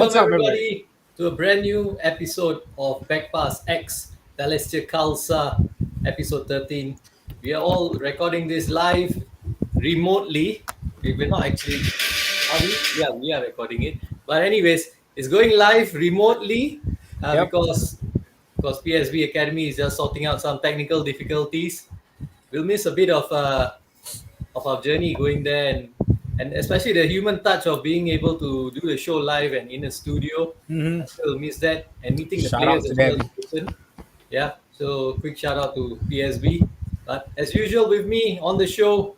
Welcome everybody to a brand new episode of Passt X Balestier Khalsa, episode 13. We are all recording this live remotely. We're not actually, are we? Yeah, we are recording it. But anyways, it's going live remotely because PSB Academy is just sorting out some technical difficulties. We'll miss a bit of our journey going there, and especially the human touch of being able to do the show live and in a studio. I still miss that, and meeting the Shout players out to as well them. in person. Yeah, so quick shout out to PSB. But as usual with me on the show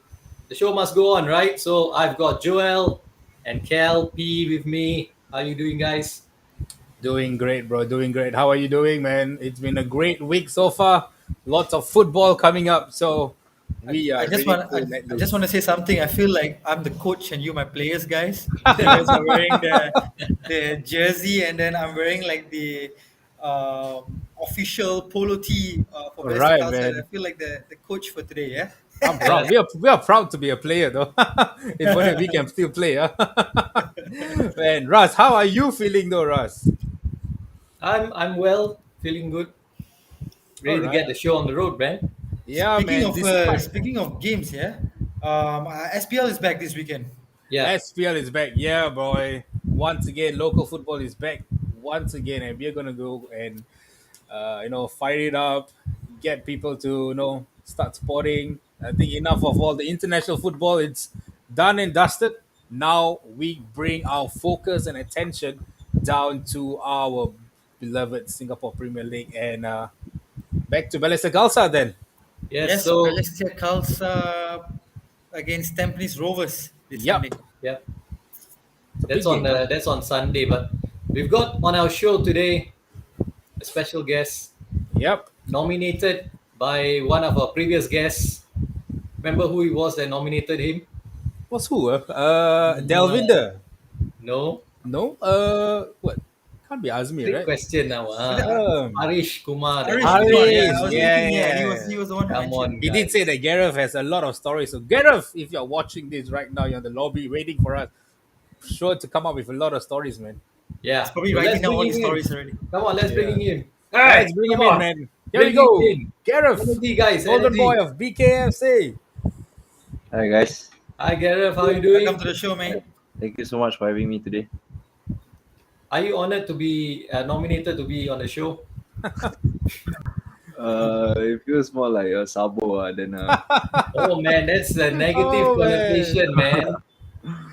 must go on, right? So I've got Joel and Cal P with me. How you doing, guys? Doing great, bro. Doing great. How are you doing, man? It's been a great week so far. Lots of football coming up, so we I are just ready want to let I just loose. want to say something. I feel like I'm the coach and you my players, guys. You guys are wearing the jersey, and then I'm wearing like the official polo tee for All Balestier right, Khalsa. I man. feel like the coach for today. Yeah. I'm proud. We are proud to be a player, though. If only we can still play, huh? Man, Russ, how are you feeling, though, Russ? I'm well, feeling good, All ready to right. get the show on the road, man. Yeah, man. Despite Speaking of games, yeah. SPL is back this weekend. Yeah. SPL is back, yeah, boy. Once again, local football is back once again, and we're gonna go and fire it up, get people to start sporting. I think enough of all the international football. It's done and dusted. Now we bring our focus and attention down to our beloved Singapore Premier League and back to Balestier Khalsa then. Yes. Yes, So Balestier Khalsa against Tampines Rovers this Yep, Sunday. yeah. it's a big game. That's on Sunday, but we've got on our show today a special guest Yep. nominated by one of our previous guests. Remember who it was that nominated him? What's who? No, Delvinder. no. No. What? Can't be Azmi, Trick right? question now. Is it, Arish Kumar that Arish Kumar, nominated. yeah, Harish, I was yeah, thinking, yeah, yeah. he was the one who Come mentioned. on, He did say guys. that Gareth has a lot of stories. So Gareth, if you're watching this right now, you're in the lobby waiting for us. Sure to come up with a lot of stories, man. He's Yeah. probably So let's writing down bring all him his in. stories already. Come on, let's bring Yeah. him in. Let's Hey, bring come him in, on. man. Here we Bring him go. in. Gareth, Energy, guys. golden boy Energy. of BKFC. Hi guys. Hi, Gareth. How are you Welcome doing? to the show, mate. Thank you so much for having me today. Are you honored to be nominated to be on the show? It feels more like a sabo than Oh man, that's a negative Oh, man. connotation, man.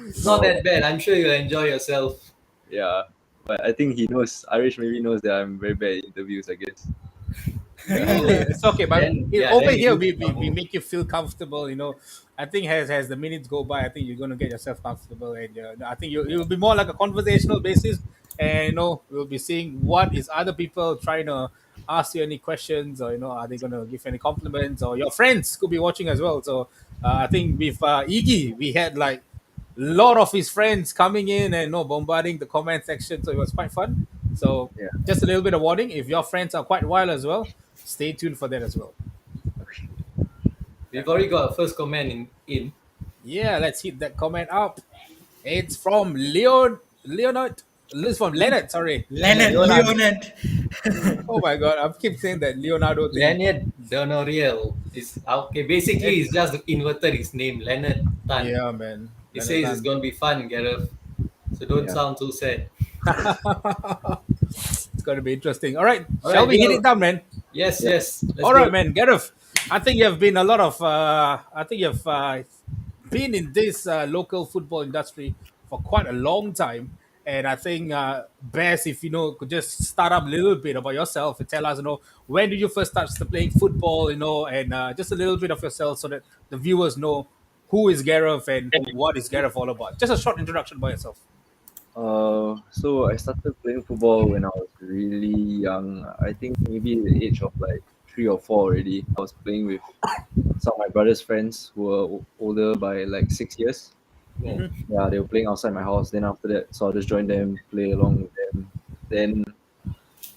It's not that bad. I'm sure you'll enjoy yourself. yeah. But I think he knows. Irish maybe knows that I'm very bad at interviews. I guess. Really? It's okay, but over Then here you we make you feel comfortable. I think as the minutes go by, I think you're gonna get yourself comfortable, and I think you'll be more like a conversational basis, and we'll be seeing what is other people trying to ask you any questions, or are they gonna give any compliments, or your friends could be watching as well. So I think with Iggy, we had like a lot of his friends coming in and bombarding the comment section, so it was quite fun. So Yeah. just a little bit of warning: if your friends are quite wild as well, stay tuned for that as well. we've already got a first comment in. Yeah, let's hit that comment up. It's from Leonard. It's from Leonard. Sorry. Leonard. Oh my god, I keep saying that Leonardo thing. Leonard Donoriel is okay. Basically, it's just inverted his name, Leonard Tan. Yeah, man. He Leonard says Tan. it's gonna be fun, Gareth. So don't Yeah. sound too sad. It's gonna be interesting. All right, All shall right, we hit Leo. it down, man? Yes, Yeah. yes. Let's All go. right, man. Gareth, I think you've been a lot of. I think you've been in this local football industry for quite a long time, and I think best if could just start up a little bit about yourself and tell us, when did you first start playing football, and just a little bit of yourself so that the viewers know who is Gareth and what is Gareth all about. Just a short introduction by yourself. So I started playing football when I was really young. I think maybe the age of like 3 or 4 already. I was playing with some of my brother's friends who were older by like 6 years. Yeah. Yeah, they were playing outside my house. Then after that, so I just joined them, play along with them. Then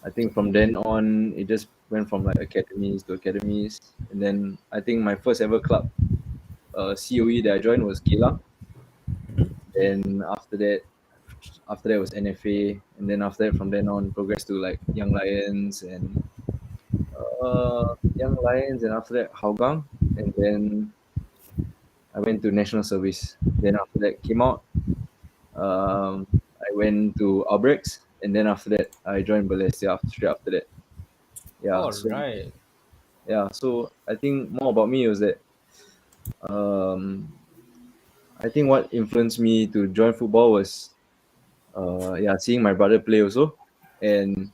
I think from then on, it just went from like academies to academies. And then I think my first ever club, COE that I joined was Geylang. Then after that, after that was NFA, and then after that, from then on, progressed to like Young Lions, and after that Hougang, and then I went to National Service. Then after that came out, I went to Albrechts, and then after that I joined Balestier straight after that. Yeah, All so right. I think more about me was that um, I think what influenced me to join football was seeing my brother play also, and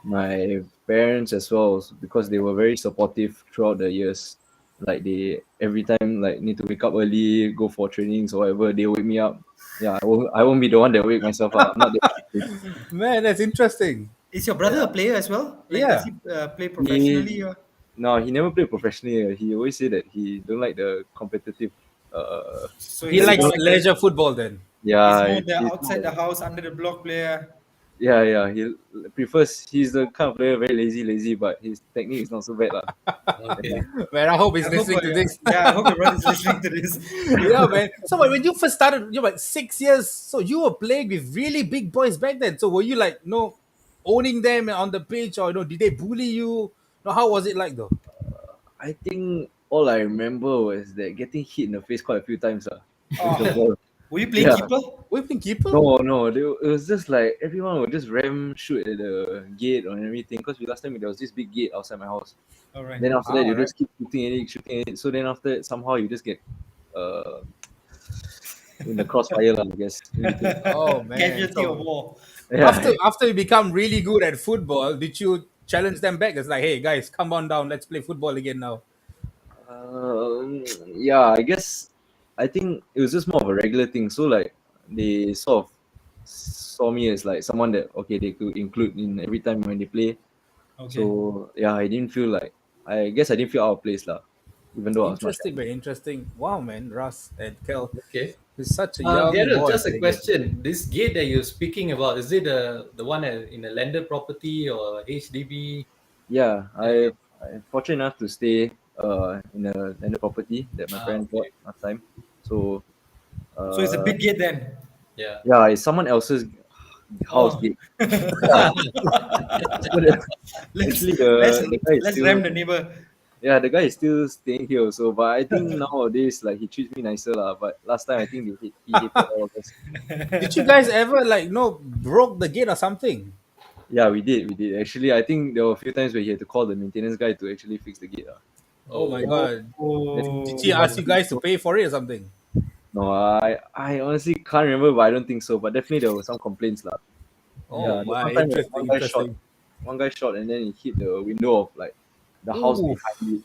my parents as well, because they were very supportive throughout the years. Like they every time like need to wake up early, go for trainings or whatever, they wake me up. Yeah, I won't be the one that wake myself up. I'm not the Man, that's interesting. Is your brother a yeah. player as well? Like, does Yeah. he play He professionally? Or? No, he never played professionally. He always say that he don't like the competitive. Uh, So He he's he more likes don't. like the leisure football then. he's Yeah, more the he's outside the more. house under the block player. Yeah, yeah. He prefers. He's the kind of player very lazy, but his technique is not so bad lah. Yeah. Okay. Man, I hope he's I hope listening to this. yeah, I hope your brother's listening to this. Yeah, man. So when you first started, you were like 6 years. So you were playing with really big boys back then. So were you like, owning them on the pitch, or did they bully you? No, how was it like though? I think all I remember was that getting hit in the face quite a few times with the Oh, ball. were you playing Yeah. keeper? Were you playing keeper? No. It was just like everyone would just ram shoot at the gate or everything. Because last time there was this big gate outside my house. All right. Then after that, you Alright. just keep shooting at it. So then after that, somehow you just get uh in the crossfire, lah, I guess. In between. Oh man. Casualty of So war. after Yeah. after you become really good at football, did you challenge them back? It's like, hey guys, come on down, let's play football again now. Yeah, I guess I think it was just more of a regular thing. So like they sort of saw me as like someone that okay they could include in every time when they play. Okay. So yeah, I guess I didn't feel out of place lah, even though I was much Interesting, younger. very interesting. Wow, man, Russ and Kel Okay. is such a young Gareth, boy just a playing it. question. This gate that you're speaking about, is it the one in a landed property or HDB? Yeah, Yeah. I'm fortunate enough to stay in a landed property that my parents bought Okay. last time. So So it's a uh big gate then. Yeah. yeah, it's someone else's house Oh, gate. Yeah. So let's actually let's the guy is let's ram still the neighbor. yeah, the guy is still staying here also. But I think nowadays like he treats me nicer lah. But last time I think he hated all of us. Did you guys ever like broke the gate or something? Yeah, we did. Actually, I think there were a few times where he had to call the maintenance guy to actually fix the gate. Oh my Oh, god. Did Oh, he ask you guys to pay for it or something? No, I honestly can't remember, but I don't think so. But definitely there were some complaints lah. Oh Yeah, there was my, one time where interesting, interesting. one guy shot, and then he hit the window of like the house Ooh. behind it.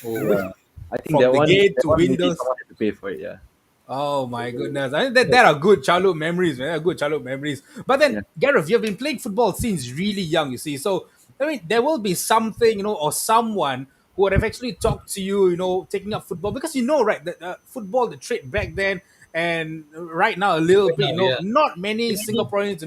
Oh. Yeah, I think From the gate that to one maybe windows. someone had to pay for it. Yeah, Oh my goodness. I mean, that are good childhood memories, man. They are good childhood memories. But then, yeah. Gareth, you've been playing football since really young, you see. So, I mean, there will be something, or someone who would have actually talked to you, taking up football. Because right, that football, the trade back then, and right now, a little right bit, now, yeah. not many Singaporeans,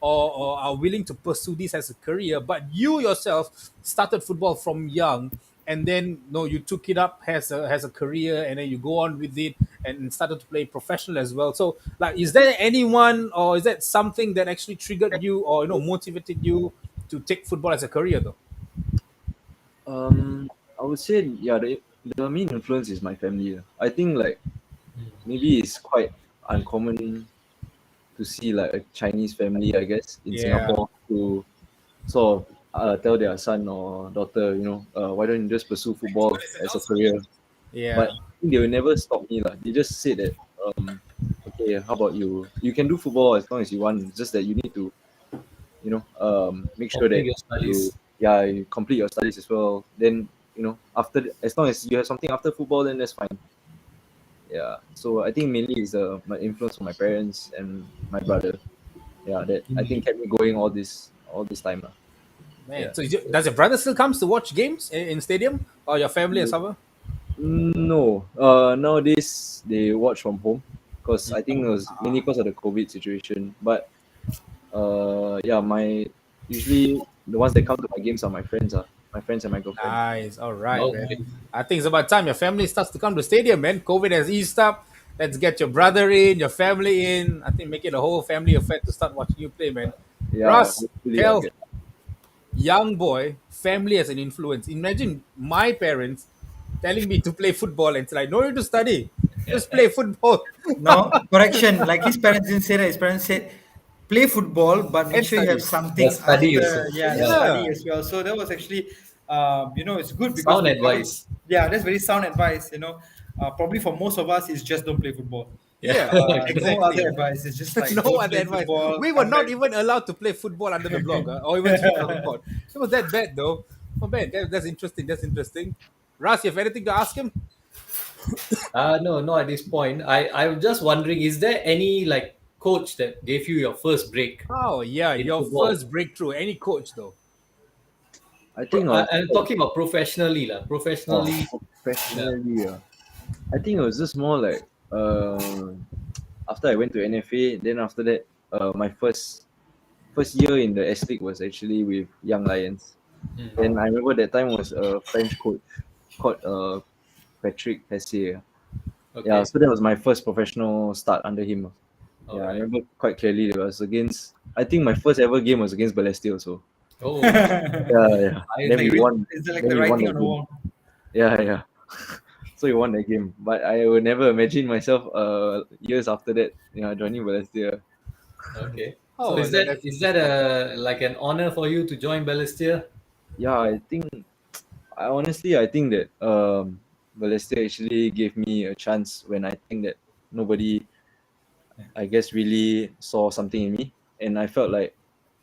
or are willing to pursue this as a career. But you yourself started football from young, and then you took it up as a career, and then you go on with it and started to play professional as well. So, like, is there anyone, or is that something that actually triggered you, or motivated you to take football as a career though? I would say yeah. The main influence is my family. I think like maybe it's quite uncommon to see like a Chinese family, I guess, in Yeah, Singapore to sort of tell their son or daughter, why don't you just pursue football as a career? But yeah. I think they will never stop me lah. They just say that, okay, how about you? You can do football as long as you want. It's just that you need to, make sure Complete that your you, studies. yeah, you complete your studies as well. Then, as long as you have something after football, then that's fine. Yeah. So I think mainly is my influence from my parents and my brother. Yeah, that I think kept me going all this time lah. Man, Yeah. so does your brother still comes to watch games in stadium, or your family or something? No. Nowadays they watch from home because I think it was mainly because of the COVID situation. But yeah, my usually the ones that come to my games are my friends and my girlfriend. Nice. All right, man. Okay. I think it's about time your family starts to come to stadium, man. COVID has eased up. Let's get your brother in, your family in. I think make it a whole family affair to start watching you play, man. Yeah, Russ, hopefully I'll Kel, get. young boy, family as an influence. Imagine my parents telling me to play football and it's like, no need to study, just play football No, correction. Like his parents didn't say that. His parents said, play football, but make and sure you have study. The something study after, also. yeah, the Yeah. study Yeah, as well. So that was actually, it's good because Sound we got it. advice. Yeah, that's very sound advice. Probably for most of us, is just don't play football. Yeah. yeah, No other exactly. advice. It's just like No don't other play advice. football, We were come not back. even allowed to play football under the block or even street soccer court. It was that bad though. Oh man, that's interesting. That's interesting. Russ, you have anything to ask him? No, no. At this point, I'm just wondering: is there any like coach that gave you your first break Oh yeah, in your football? first breakthrough. Any coach though? I think I was I'm talking about professionally, lah. oh, Professionally, yeah. professionally. I think it was just more like after I went to NFA, then after that, my first year in the S League was actually with Young Lions. And I remember that time was a French coach called Patrick Passtier. Yeah, Okay. so that was my first professional start under him. All Yeah, I right. remember quite clearly. It was against. I think my first ever game was against Balestier also. Oh, Yeah, yeah. I Then we Like, see. won. is it like Then the we won writing that on the game. wall? Yeah, yeah. So we won that game. But I would never imagine myself years after that, joining Balestier. Okay. So Oh, that's is that interesting. a like an honor for you to join Balestier? Yeah, I think that Balestier actually gave me a chance when I think that nobody, I guess, really saw something in me, and I felt like,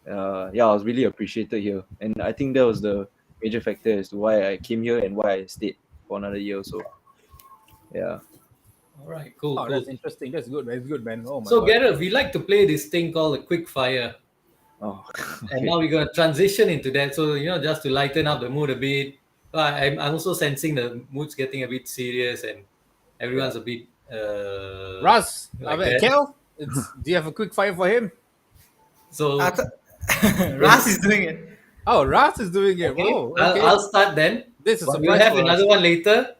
yeah, I was really appreciated here, and I think that was the major factor as to why I came here and why I stayed for another year or so. Yeah. All right. Cool. Oh, Cool. that's interesting. That's good. That's good, man. Oh my So god. Gareth, we like to play this thing called a quick fire, Oh, and okay. now we're gonna transition into that. So just to lighten up the mood a bit. I'm also sensing the mood's getting a bit serious, and Yeah. everyone's a bit Russ, I like mean, that. Kel, do you have a quick fire for him? I So thought when Ras is doing it. Oh, Russ is doing it. okay, Whoa, okay. I'll start then, This is a but we'll surprise have for us. another one later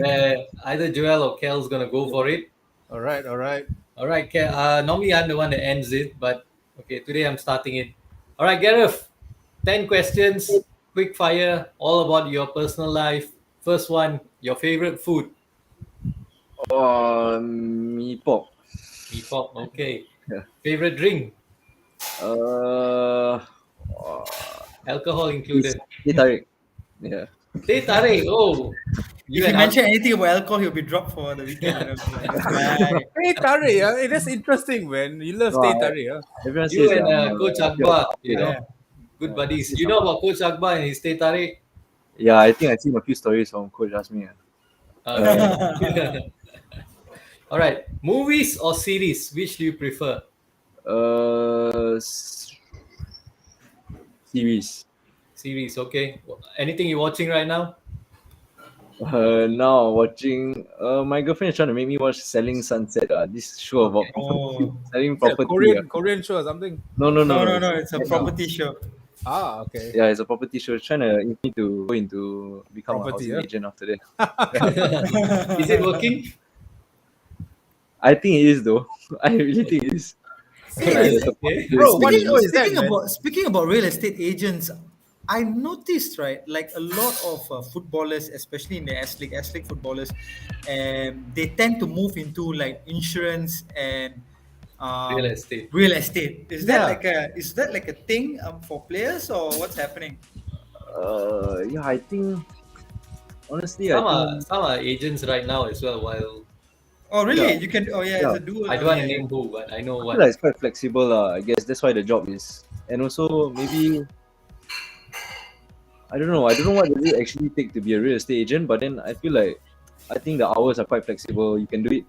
where either Joel or Kel's gonna go for it. All right, all right. All right, Kel. Normally I'm the one that ends it, but okay, today I'm starting it. All right, Gareth. 10 questions, quick fire, all about your personal life. First one, your favorite food. Mee pok. Mee pok. Okay. Yeah. Favorite drink. Uh, Alcohol included. Teh tarik. Yeah. Teh tarik. Oh, you If he and mentioned anything about alcohol, he'll be dropped for the weekend. Like, this guy. Hey, Tari, that's interesting, man. You love No, Stay Tari, huh? everyone you says that and I'm Coach a bit of Akbar. a Yeah. Good Yeah, buddies. this You know about Coach Akbar and his teh tarik. yeah, I think I've seen a few stories from Coach asked me. Okay. All right. Movies or series? Which do you prefer? Uh, Series. Series. Okay. Anything you're watching right now? Now watching. My girlfriend is trying to make me watch Selling Sunset. This show about Okay. Oh. selling Is it a property. Korean show or something? No, no, no, No, no. no, no. It's a property show. Ah, okay. Yeah, it's a property show. Trying to get me to go into become a Property, housing yeah. agent after that. Is it working? I think it is though. I really think it is. Hey, There's a Okay. possibility. Bro, what speaking show is that, speaking man? about speaking about real estate agents, I noticed like a lot of footballers, especially in the S League footballers, and they tend to move into like insurance and Real estate. real estate. Yeah. Is that like a thing for players or what's happening? Yeah, I think honestly, I Some are think some are agents right now as well. While Oh, yeah, really? You can. Oh, yeah, it's yeah. a dual. I Oh, don't want yeah, to yeah. name who, but I know I feel what. like it's quite flexible. I guess that's why the job is, and also maybe I don't know. I don't know what does it actually take to be a real estate agent, but then I feel like I think the hours are quite flexible. You can do it,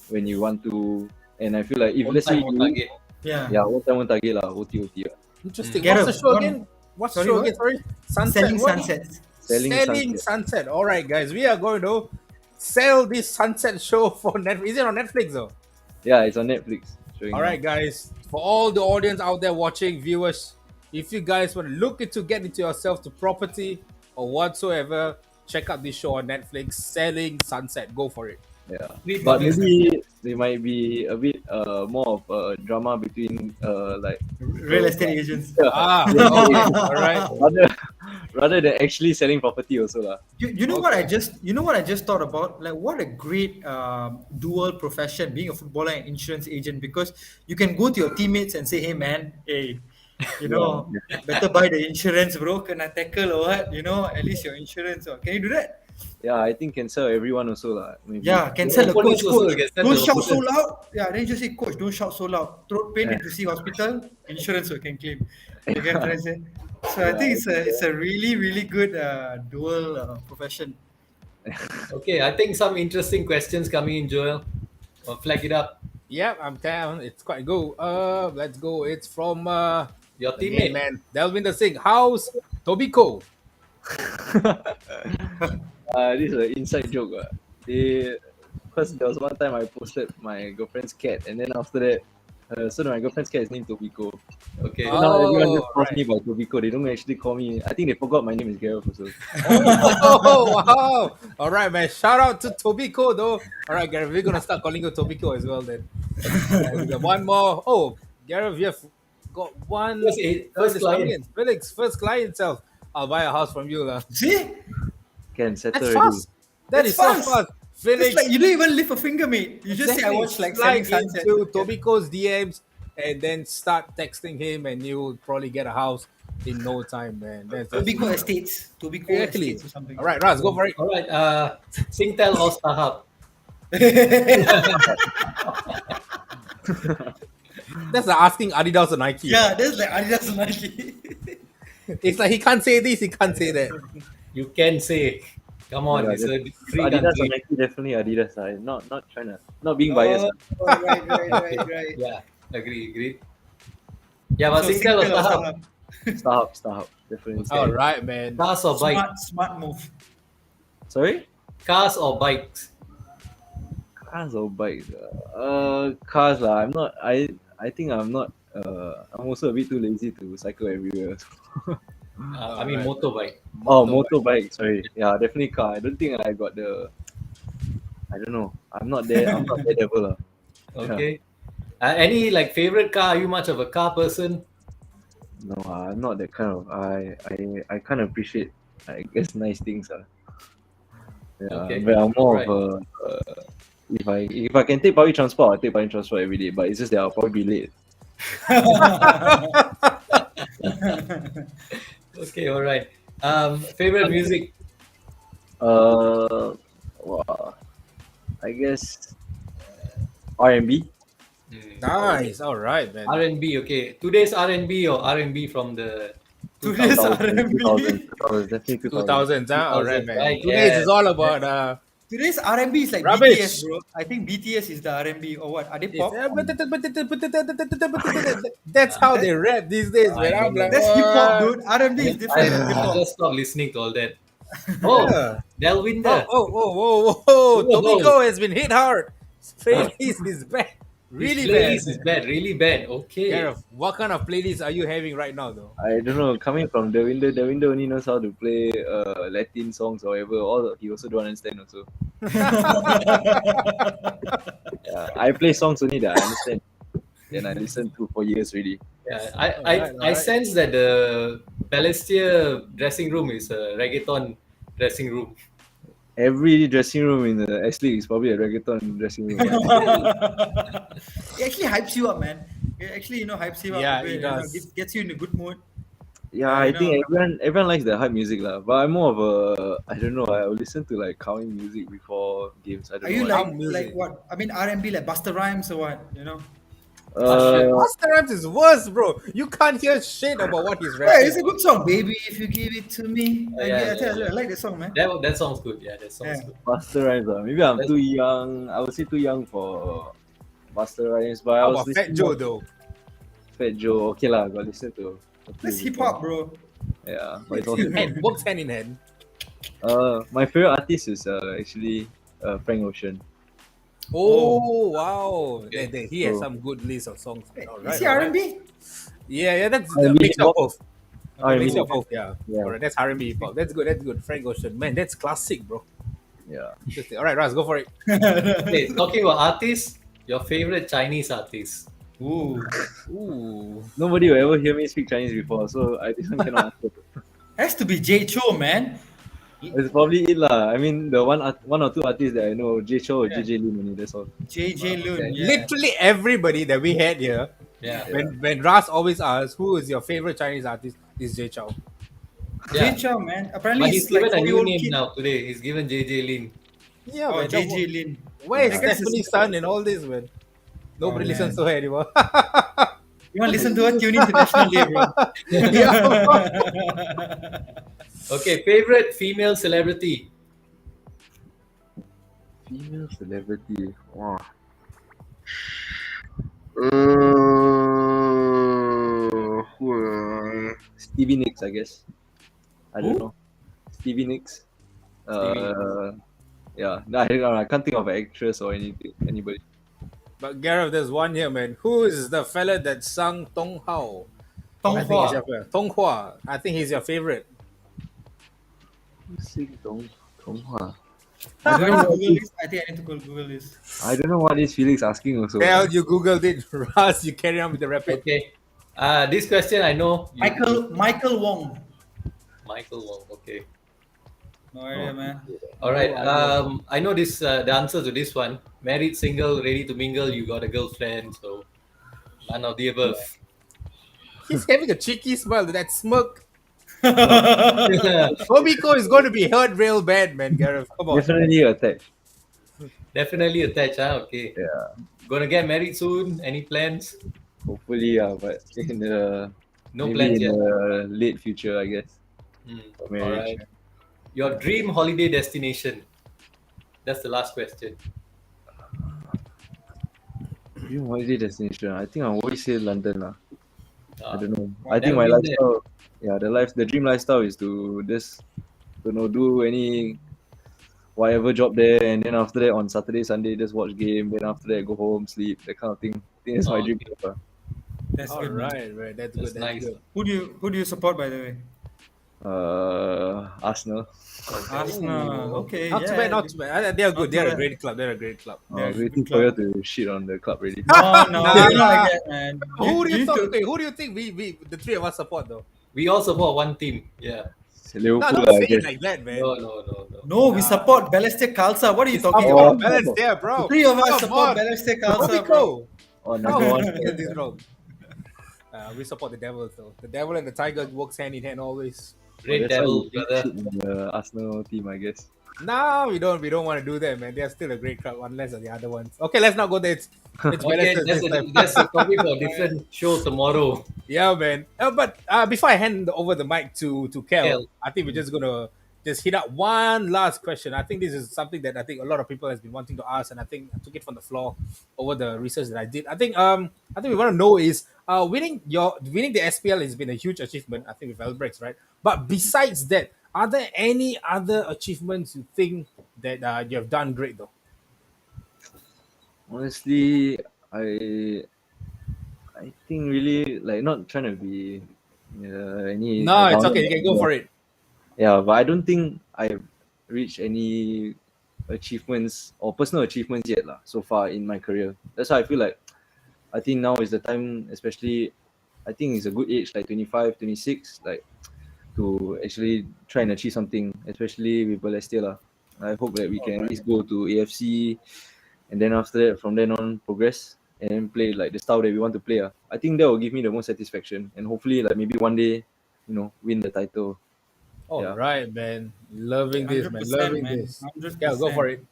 when you want to. And I feel like if One let's say time, one you, target. Yeah. yeah, one time one target lah, OT. Interesting. Get What's the up. show One- again? What's the Sorry, show what? again? Sorry. Sunset. Selling What? sunsets. Selling Selling Sunset. Sunset. All right, guys. We are going to sell this Sunset show for Netflix. Is it on Netflix, though? Yeah, it's on Netflix. Showing All right, guys. For all the audience out there watching, viewers, if you guys want to look into get into yourself to property or whatsoever, check out this show on Netflix, Selling Sunset. Go for it. now. Yeah, Free but publicity. maybe there might be a bit more of drama between like Real people, estate agents. Ah, real estate okay, agents all right. rather than actually selling property also lah. You know what I Okay. just thought about, like what a great dual profession, being a footballer and insurance agent, because you can go to your teammates and say, hey man, hey, Yeah, better buy the insurance, bro, kena tackle or what, at least your insurance, or can you do that? yeah. I think can sell everyone also lah. Maybe. Yeah, can The sell the opponents coach. also Coach, can sell don't the shout so opponents. loud. Yeah, then you just say, coach, don't shout so loud. Throat pain, need to see hospital. Insurance we can claim. You can try say. So I Yeah, think I it's think a really really good dual profession. Okay, I think some interesting questions coming in, Joel. I'll flag it up. Yeah, I'm down. It's quite good. Let's go. It's from Your the main teammate. man, Delvin the Singh. How's Tobiko? this is an inside joke. Because there was one time I posted my girlfriend's cat, and then after that, so my girlfriend's cat is named Tobiko. Okay. So now everyone Oh, just calls right. me by Tobiko. They don't actually call me. I think they forgot my name is Gareth also. Oh, wow. All right, man. Shout out to Tobiko, though. All right, Gareth, we're going to start calling you Tobiko as well then. And we got one more. Oh, Gareth, you have got one. First Is coming client. in. Felix, first client itself. I'll buy a house from you. Lah. See, Can settle That's already. fast. That that's is so fast. fast. It's Felix, like you don't even lift a finger, mate. You just say I exactly. watch like Slide Selling Sunset. into Tobiko's DMs and then start texting him, and you'll probably get a house in no time, man. That's Tobiko Estates. Tobiko exactly. Estates or something. All right, Raz, go for it. All right. Singtel or StarHub? That's like asking Adidas or Nike. Yeah, that's like Adidas and Nike. It's like he can't say this, he can't say that. You can say. Come on, Yeah, it's a if free Adidas or country. Nike, definitely Adidas. Not trying to, not being biased. Oh, right. Yeah, agree. Yeah, but So Singtel or Singtel or StarHub? Starhub. Starhub, definitely. All right, man. Cars or bike? Smart move. Sorry, Cars or bikes? cars or bikes? Cars lah. I'm not. I think I'm not. I'm also a bit too lazy to cycle everywhere. I mean Alright. motorbike. Oh, motorbike. Sorry. Yeah, definitely car. I don't think I got the. I don't know. I'm not there. I'm not that level lah. Okay. Any like favorite car? Are you much of a car person? No, I'm not that kind of. I can't appreciate. I guess nice things. Yeah, Okay, but I'm more alright. of a. If I can take public transport, I'll take public transport every day. But it's just that I'll probably be late. Okay, all right. Favorite music? Wow. I guess R&B. Nice. All right, man. R&B. Okay. Today's R&B or R&B from the Today's 2000s? R&B. 2000, definitely 2000. 2000s, huh? All right, 2000s, man. right? Today's Yeah. is all about Today's R&B is like Rubbish. BTS, bro. I think BTS is the R&B or what? Are they pop? that's how they rap these days, man. I'm like, That's hip hop, what? dude. R&B is different than hip I hop. just stopped listening to all that. Oh, Yeah. Delwinder. Whoa. Whoa. Tobiko has been hit hard. Playlist is bad. Really bad. Playlist is bad. Really bad. Okay. Gareth, what kind of playlist are you having right now, though? I don't know. Coming from the window only knows how to play Latin songs or whatever. All he also don't understand also. I play songs only that I understand. Then I listen to for years already. Yeah, Alright. I sense that the Balestier dressing room is a reggaeton dressing room. Every dressing room in the S League is probably a reggaeton dressing room. It actually hypes you up, man. It actually, hypes you up. Yeah, a bit, it does. Gets you in a good mood. Yeah, I think everyone likes the hype music lah. But I'm more of a, I don't know. I will listen to like calming music before games. I don't Are you know. like what? I mean, R&B like Busta Rhymes or what? Busta Rhymes is worse, bro. You can't hear shit about what he's Yeah, rapping. it's a good song, baby. If you give it to me, I like the song, man. That sounds good. Yeah, that sounds Yeah. good. Buster Rhymes. Maybe I'm That's- too young. I would say too young for Buster Rhymes. But I How was about Fat listening Joe, more- though? Fat Joe. Okay lah. Got listen to. That's hip hop, bro. Yeah, but it's also And works hand in hand. my favorite artist is actually Frank Ocean. Oh, wow. He has So- some good list of songs. All Is right, he all right. R&B? Yeah, that's R&B a mix hip-hop. of both. R&B Mix of hip-hop. both, yeah. Yeah. All right, that's R&B hip hop. That's good. Frank Ocean. Man, that's classic, bro. Yeah. Interesting. All right, Raz, go for it. Okay, talking about artists, Your favorite Chinese artist? Ooh, Ooh. Nobody will ever hear me speak Chinese before, so I this one cannot answer. has to be J Cho, man. It's probably it lah. I mean, the one or two artists that I know, J Cho or Yeah, JJ Lin only. That's all. JJ Lun. Okay. Yeah. Literally everybody that we had here, Yeah. Yeah. when Ras always asks who is your favorite Chinese artist, is Jay Chow. J Yeah. Cho, man. Apparently, But he's he's like given a new 4-year-old name kid. now today. He's given JJ Lin. Yeah, Oh, man. JJ Lin. Where is I guess it's. Stephanie's son and all this, man? Oh Nobody listens man. to her anymore. You want to listen to her? Tune in to National Day, bro. Yeah, bro. Okay, favorite female celebrity? Female celebrity. Wow. Stevie Nicks, I guess. I don't Who? know. Stevie Nicks. Stevie. Yeah. No, I don't know. I can't think of an actress or anything. Anybody. But Gareth, there's one here, man. Who is the fella that sung Tong Hao? Tong I think he's Hua. your favorite. Tong Hua. I think he's your favorite. Who sing Dong Hua? I don't know what Google is. I think I need to go Google this. I don't know what is Felix asking also. Well, you googled it, Ras. You carry on with the rapid. Okay. This question I know. Michael Wong. Michael Wong. Okay. No idea, man. All right. No idea. I know this. The answer to this one: married, single, ready to mingle. You got a girlfriend, so none of the above. He's having a cheeky smile. That smirk. Yeah. Tomiko is going to be hurt real bad, man, Gareth. Come on. Definitely attached. Definitely attached. Okay. Yeah. Gonna get married soon? Any plans? Hopefully, yeah, but in the No maybe plans in yet. the late future, I guess. Hmm. For All marriage. right. Your dream holiday destination? That's the last question. Dream holiday destination. I think I always say London lah. I don't know. I've I think never my been there. lifestyle, yeah, the dream lifestyle is to just, do any whatever job there, and then after that on Saturday, Sunday, just watch game. Then after that, go home, sleep, that kind of thing. I think that's my Oh, dream. That's All good, man. right, right. That's That's good. That's nice. good. Who do you support, by the way? Arsenal. Arsenal. Okay, Not yeah. too bad. Not too bad. They're good. Not too They're a bad. great club. They're a great club. Yeah, Waiting good for you club. to shit on the club already. No, no, Nah. you're not like that, man. Who do you need think? to- Okay, who do you think we the three of us support though? We all support one team. Yeah. No, Liverpool, don't I say it guess. like that, man. No. No, we support Balestier Khalsa. What are you talking Come on, about? Balestier, bro. Three of us Come support on. Balestier Khalsa, bro. Tomiko. Oh, How number can one. you get this wrong? We support the Devils though. The Devil and the Tiger works hand in hand always. Red That's why Devil, we brother. shit on the Arsenal team, I guess. No, we don't. We don't want to do that, man. They're still a great club, unless the other ones. Okay, let's not go there. It's Okay, Balestier this time. that's a topic for a different show tomorrow. Yeah, man. But before I hand over the mic to Kel, Kel. I think we're just gonna just hit up one last question. I think this is something that I think a lot of people has been wanting to ask, and I think I took it from the floor over the research that I did. I think we want to know is winning the SPL has been a huge achievement. I think with Albrechts, right? But besides that, are there any other achievements you think that you have done great though? Honestly, I think really like not trying to be any. No, it's okay. You can go for it. Yeah, but I don't think I've reached any achievements or personal achievements yet lah so far in my career. That's why I feel like I think now is the time, especially I think it's a good age, like 25, 26, like to actually try and achieve something, especially with Balestier lah. I hope that we can at least go to AFC, and then after that, from then on, progress and then play like the style that we want to play. I think that will give me the most satisfaction, and hopefully, like maybe one day, win the title. All Yeah. right, man. Loving this, man. 100%, Loving man. this. 100%. Yeah, go for it.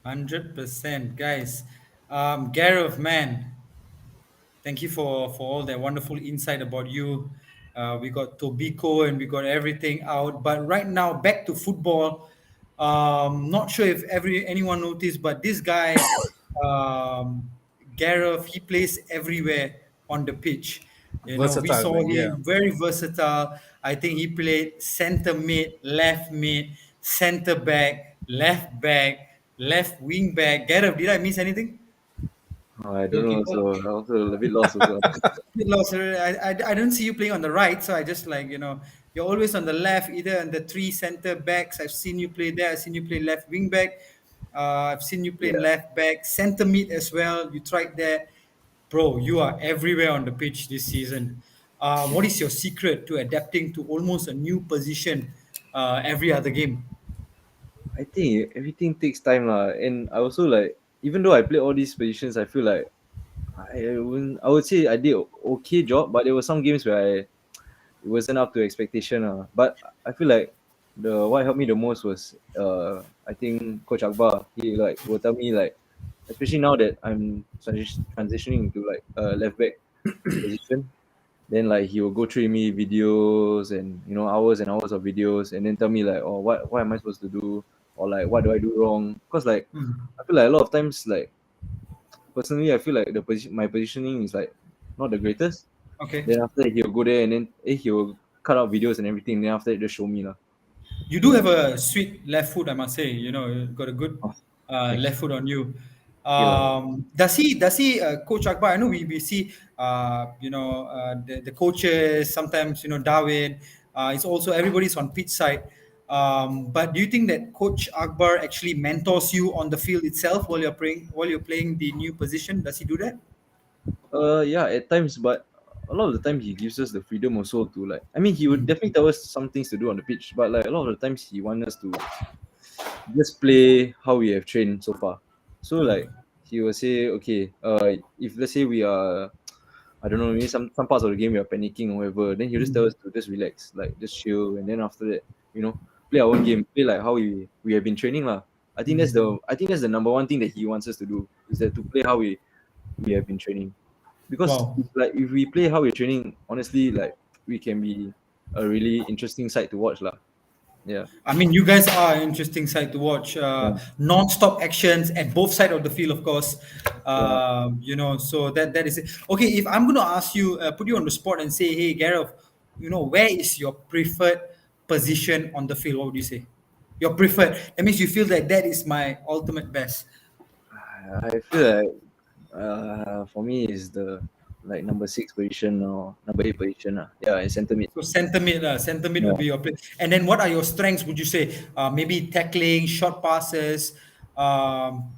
100%, guys. Gareth, man, thank you for all that wonderful insight about you. We got Tobiko and we got everything out. But right now, back to football. Not sure if anyone noticed, but this guy, Gareth, he plays everywhere on the pitch. We Versatile, saw man, him yeah. very versatile. I think he played center mid, center back, left wing back. Gareth, did I miss anything? I don't know, so I'm also a bit lost also. Bit lost. I don't see you playing on the right, so I just you're always on the left, either on the three center backs. I've seen you play there. I've seen you play left wing back. I've seen you play Yeah, left back, centre mid as well. You tried there, bro. You are everywhere on the pitch this season. What is your secret to adapting to almost a new position every other game? I think everything takes time lah. And I also like, even though I play all these positions, I feel like I would say I did okay job, but there were some games where it wasn't up to expectation. But I feel like the what helped me the most was I think Coach Akbar. He like will tell me like, especially now that I'm transitioning into like left back position. Then like he will go through me videos and hours and hours of videos, and then tell me like, oh, what am I supposed to do, or like what do I do wrong? Because like Hmm. I feel like a lot of times, like personally, I feel like my positioning is like not the greatest. Okay. Then after that, he'll go there and then he'll cut out videos and everything. Then after that, just show me lah. You do Yeah. have a sweet left foot, I must say. You know, you got a good Oh, thanks. left foot on you. Okay lah. Does he Coach Akbar? I know we see the coaches sometimes. You know, Darwin. It's also everybody's on pitch side. But do you think that Coach Akbar actually mentors you on the field itself while you're playing the new position? Does he do that? Yeah, at times, but a lot of the time he gives us the freedom also to like. I mean, he would Mm. definitely tell us some things to do on the pitch, but like a lot of the times he wants us to just play how we have trained so far. So like he will say, okay, if let's say we are, I don't know, maybe some parts of the game we are panicking or whatever, then he'll just tell us to just relax, like just chill, and then after that, play our own game, play like how we have been training lah. I think that's the number one thing that he wants us to do, is that to play how we have been training. Because Wow. if we play how we're training, honestly, like we can be a really interesting sight to watch lah. Yeah. I mean, you guys are an interesting side to watch. Yeah. Non-stop actions at both sides of the field, of course. Yeah. So that is it. Okay, if I'm going to ask you, put you on the spot and say, hey, Gareth, where is your preferred position on the field? What would you say? Your preferred. That means you feel that that is my ultimate best. I feel like for me is the like number 6 position or number 8 position. Yeah, in center mid. So center mid Yeah. would be your play. And then what are your strengths? Would you say maybe tackling, short passes? Um,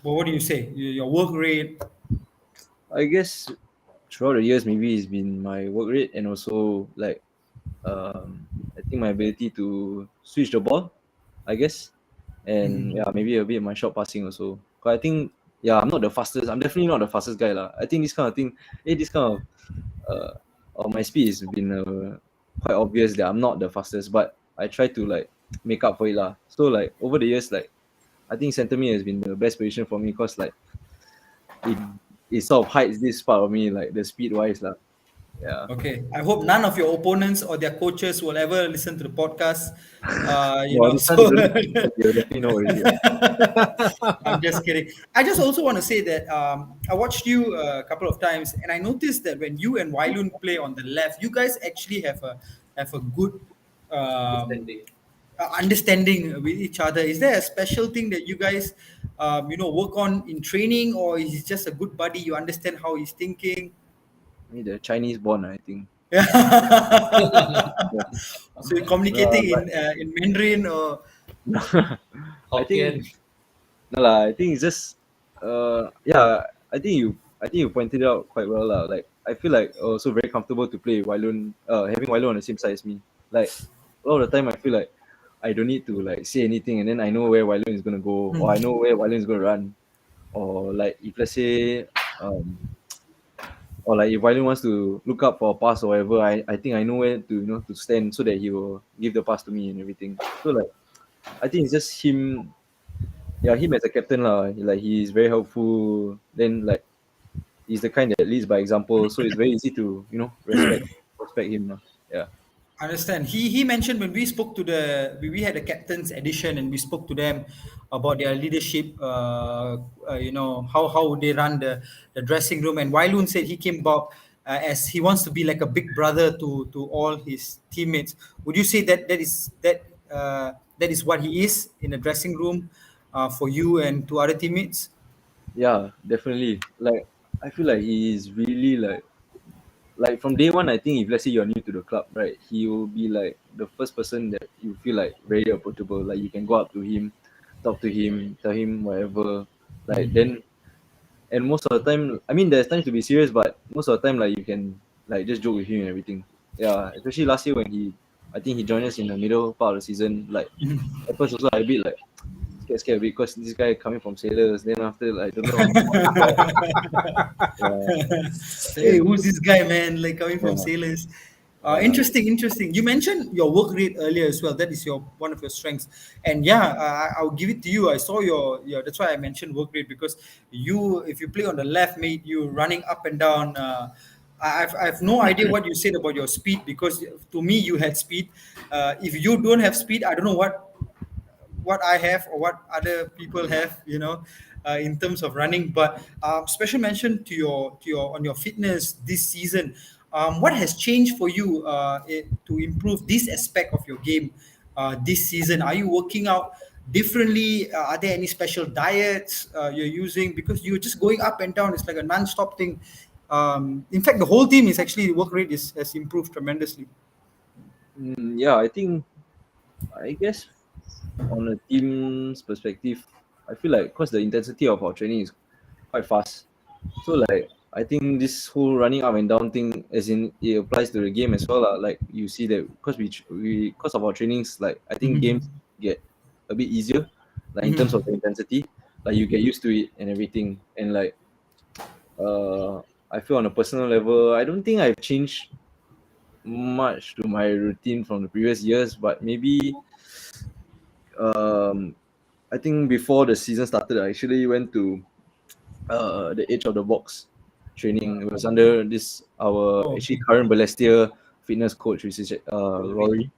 well, what do you say? Your work rate. I guess throughout the years, maybe it's been my work rate and also like I think my ability to switch the ball, I guess, and Mhm. yeah, maybe a bit of my short passing also. Cause I think yeah, I'm not the fastest. I'm definitely not the fastest guy lah. I think this kind of thing, this kind uh, of my speed has been quite obvious that I'm not the fastest, but I try to like make up for it lah. So like over the years, like I think center mid has been the best position for me because like it it sort of hides this part of me, like the speed wise lah. Yeah. Okay. I hope none of your opponents or their coaches will ever listen to the podcast. Well, this one So don't you definitely know already. I'm just kidding. I just also want to say that I watched you a couple of times, and I noticed that when you and Wailun play on the left, you guys actually have a good um, Understanding. understanding with each other. Is there a special thing that you guys work on in training, or is it just a good buddy? You understand how he's thinking. Maybe the Chinese born, I think. Yeah. So you're communicating But in Mandarin or I think Hokkien. no lah. I think it's just yeah. I think you pointed it out quite well lah. Like I feel like also very comfortable to play Wailun. Having Wailun on the same side as me. Like a lot of the time, I feel like I don't need to like say anything, and then I know where Wailun is gonna go, or I know where Wailun is gonna run, or like if let's say or like if Wailun wants to look up for a pass or whatever, I think I know where to to stand so that he will give the pass to me and everything. So like I think it's just him. Yeah, him as a captain lah. Like he's very helpful. Then like he's the kind that leads by example. So it's very easy to respect him lah. Yeah. understand. He mentioned when we spoke to we had a captain's edition and we spoke to them about their leadership. How they run the dressing room. And Wailun said he came about as he wants to be like a big brother to all his teammates. Would you say that is what he is in the dressing room for you and to other teammates? Yeah, definitely. Like I feel like he is really like from day one. I think if let's say you're new to the club, right, he will be like the first person that you feel like very approachable. Like you can go up to him, talk to him, tell him whatever. Like then, and most of the time, I mean, there's times to be serious, but most of the time, like you can like just joke with him and everything. Yeah, especially last year when I think he joined us in the middle part of the season. Like at first also I a bit like scared a bit because this guy coming from sailors. Then after like I don't know how to talk. Yeah, Hey, and who's this guy, man? Like coming from yeah, sailors. yeah. Interesting, interesting. You mentioned your work rate earlier as well. That is your one of your strengths. And yeah, I'll give it to you. I saw your. That's why I mentioned work rate because you, if you play on the left, mate, you running up and down. I have no idea what you said about your speed because to me you had speed. If you don't have speed, I don't know what I have or what other people have, in terms of running. But special mention to your on your fitness this season. What has changed for you to improve this aspect of your game this season? Are you working out differently? Are there any special diets you're using? Because you're just going up and down. It's like a non-stop thing. In fact, the whole team is actually work rate has improved tremendously. Yeah, I guess on a team's perspective, I feel like because the intensity of our training is quite fast. So like I think this whole running up and down thing, as in it applies to the game as well. Like you see that because we because of our trainings, like I think games Mhm. get a bit easier, like in terms of Mhm. the intensity. Like you get used to it and everything. And like uh I feel on a personal level, I don't think I've changed much to my routine from the previous years, but maybe um I think before the season started, I actually went to the edge of the box training. It was under this our Oh, actually okay. current Balestier fitness coach, which is Rory. Rory.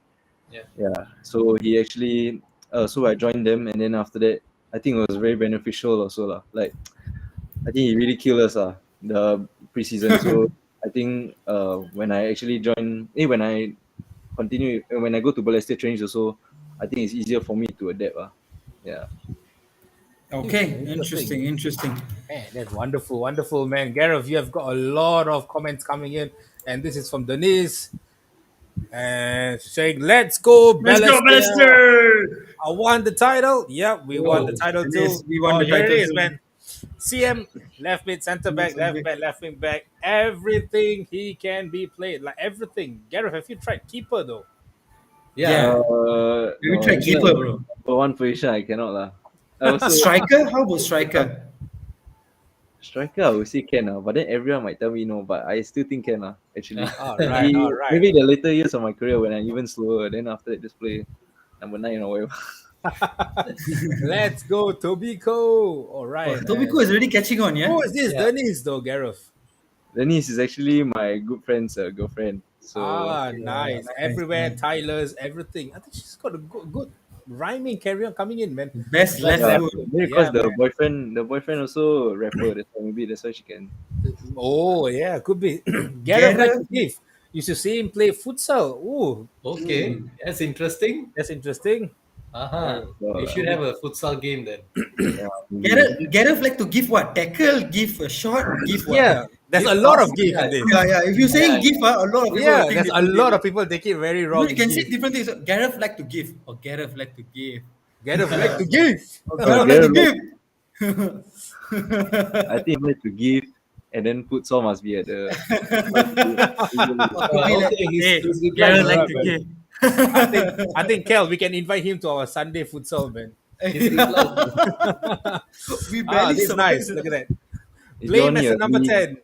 Yeah. Yeah. So he actually so I joined them, and then after that, I think it was very beneficial also lah. Like I think he really killed us the preseason. So I think when I actually join, when I continue when I go to Balestier trainings also, I think it's easier for me to adapt. Yeah. Okay, Interesting. interesting, interesting. Man, that's wonderful, wonderful, man. Gareth, you have got a lot of comments coming in, and this is from Denise and saying, "Let's go, Let's go, Balestier! Balestier! I won the title. Yep, we won the Oh, title yes, too. we won Oh, the here it title is, too. man. CM, left mid, center back, Yes, left back, left wing back. Everything he can be played, like everything. Gareth, have you tried keeper though? Yeah. yeah. We No, try this keeper, one bro. for one position I cannot lah. I also Striker? How about striker? striker I would say can but then everyone might tell me no, but I still think can actually. All right, Maybe all right. maybe the later years of my career when I'm even slower, then after that just play number 9 or whatever. Let's go, Tobiko. All Oh, right. Tobiko is already catching on, yeah? Who is this Yeah. Denise though, Gareth? Denise is actually my good friend's girlfriend. So Ah, Oh, nice. nice, Everywhere, nice. Tyler's, everything. I think she's got a good rhyming carry on coming in, man. Best Like left yeah, foot. left. maybe because Yeah, man. the boyfriend also rapper, that's why she can. Oh, yeah, could be. Gareth like to Gareth. give. You should see him play futsal. Ooh, Okay. That's interesting. that's interesting. Uh-huh. Gareth, We So, should have a futsal game then. yeah, maybe. Gareth like to give what? Tackle, give a shot, give what? Yeah, there's Give a lot pass, of give in yeah. this. Yeah, yeah. If you're saying Yeah. give, a lot of people will Yeah, think there's a differently. lot of people take it very Because wrong. you can say Give. different things. Gareth like to give, or Gareth like to give, Gareth like to give. or Oh, Gareth like to Gareth give. I think he had to give, and then futsal must be at the. Or could be like, Okay, hey, he's replying. Gareth He's like Alright, to man. replying. give. I think Kel, we can invite him to our Sunday futsal, man. He's replying. We Ah, barely this is nice. survived. Look at that. If you all Playing need as a a number wee, 10.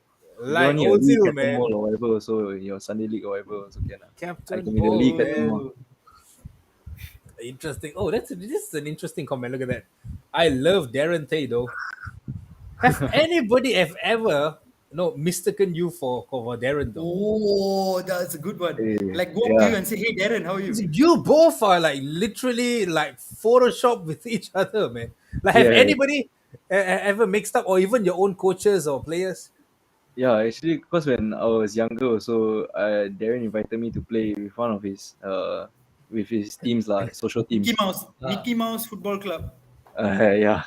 if you all Like need a wee Ozil, Captain man. Mall or whatever, also in your Sunday league or whatever, also can. I Captain can be the league Paul, Captain man. Mall. Oh, Interesting. Oh, this is an interesting comment. Look at that. I love Darren Tay though. Have anybody have ever mistaken you for Darren though? oh, that's a good one. Like go up to you Yeah, and say, "Hey, Darren, how are you?" You both are like literally like Photoshop with each other, man. Like, have yeah, anybody ever mixed up, or even your own coaches or players? yeah. Actually, because when I was younger, also Darren invited me to play with one of his with his teams social Mickey teams. Mouse, Ah, Mickey Mouse Football Club. Yeah.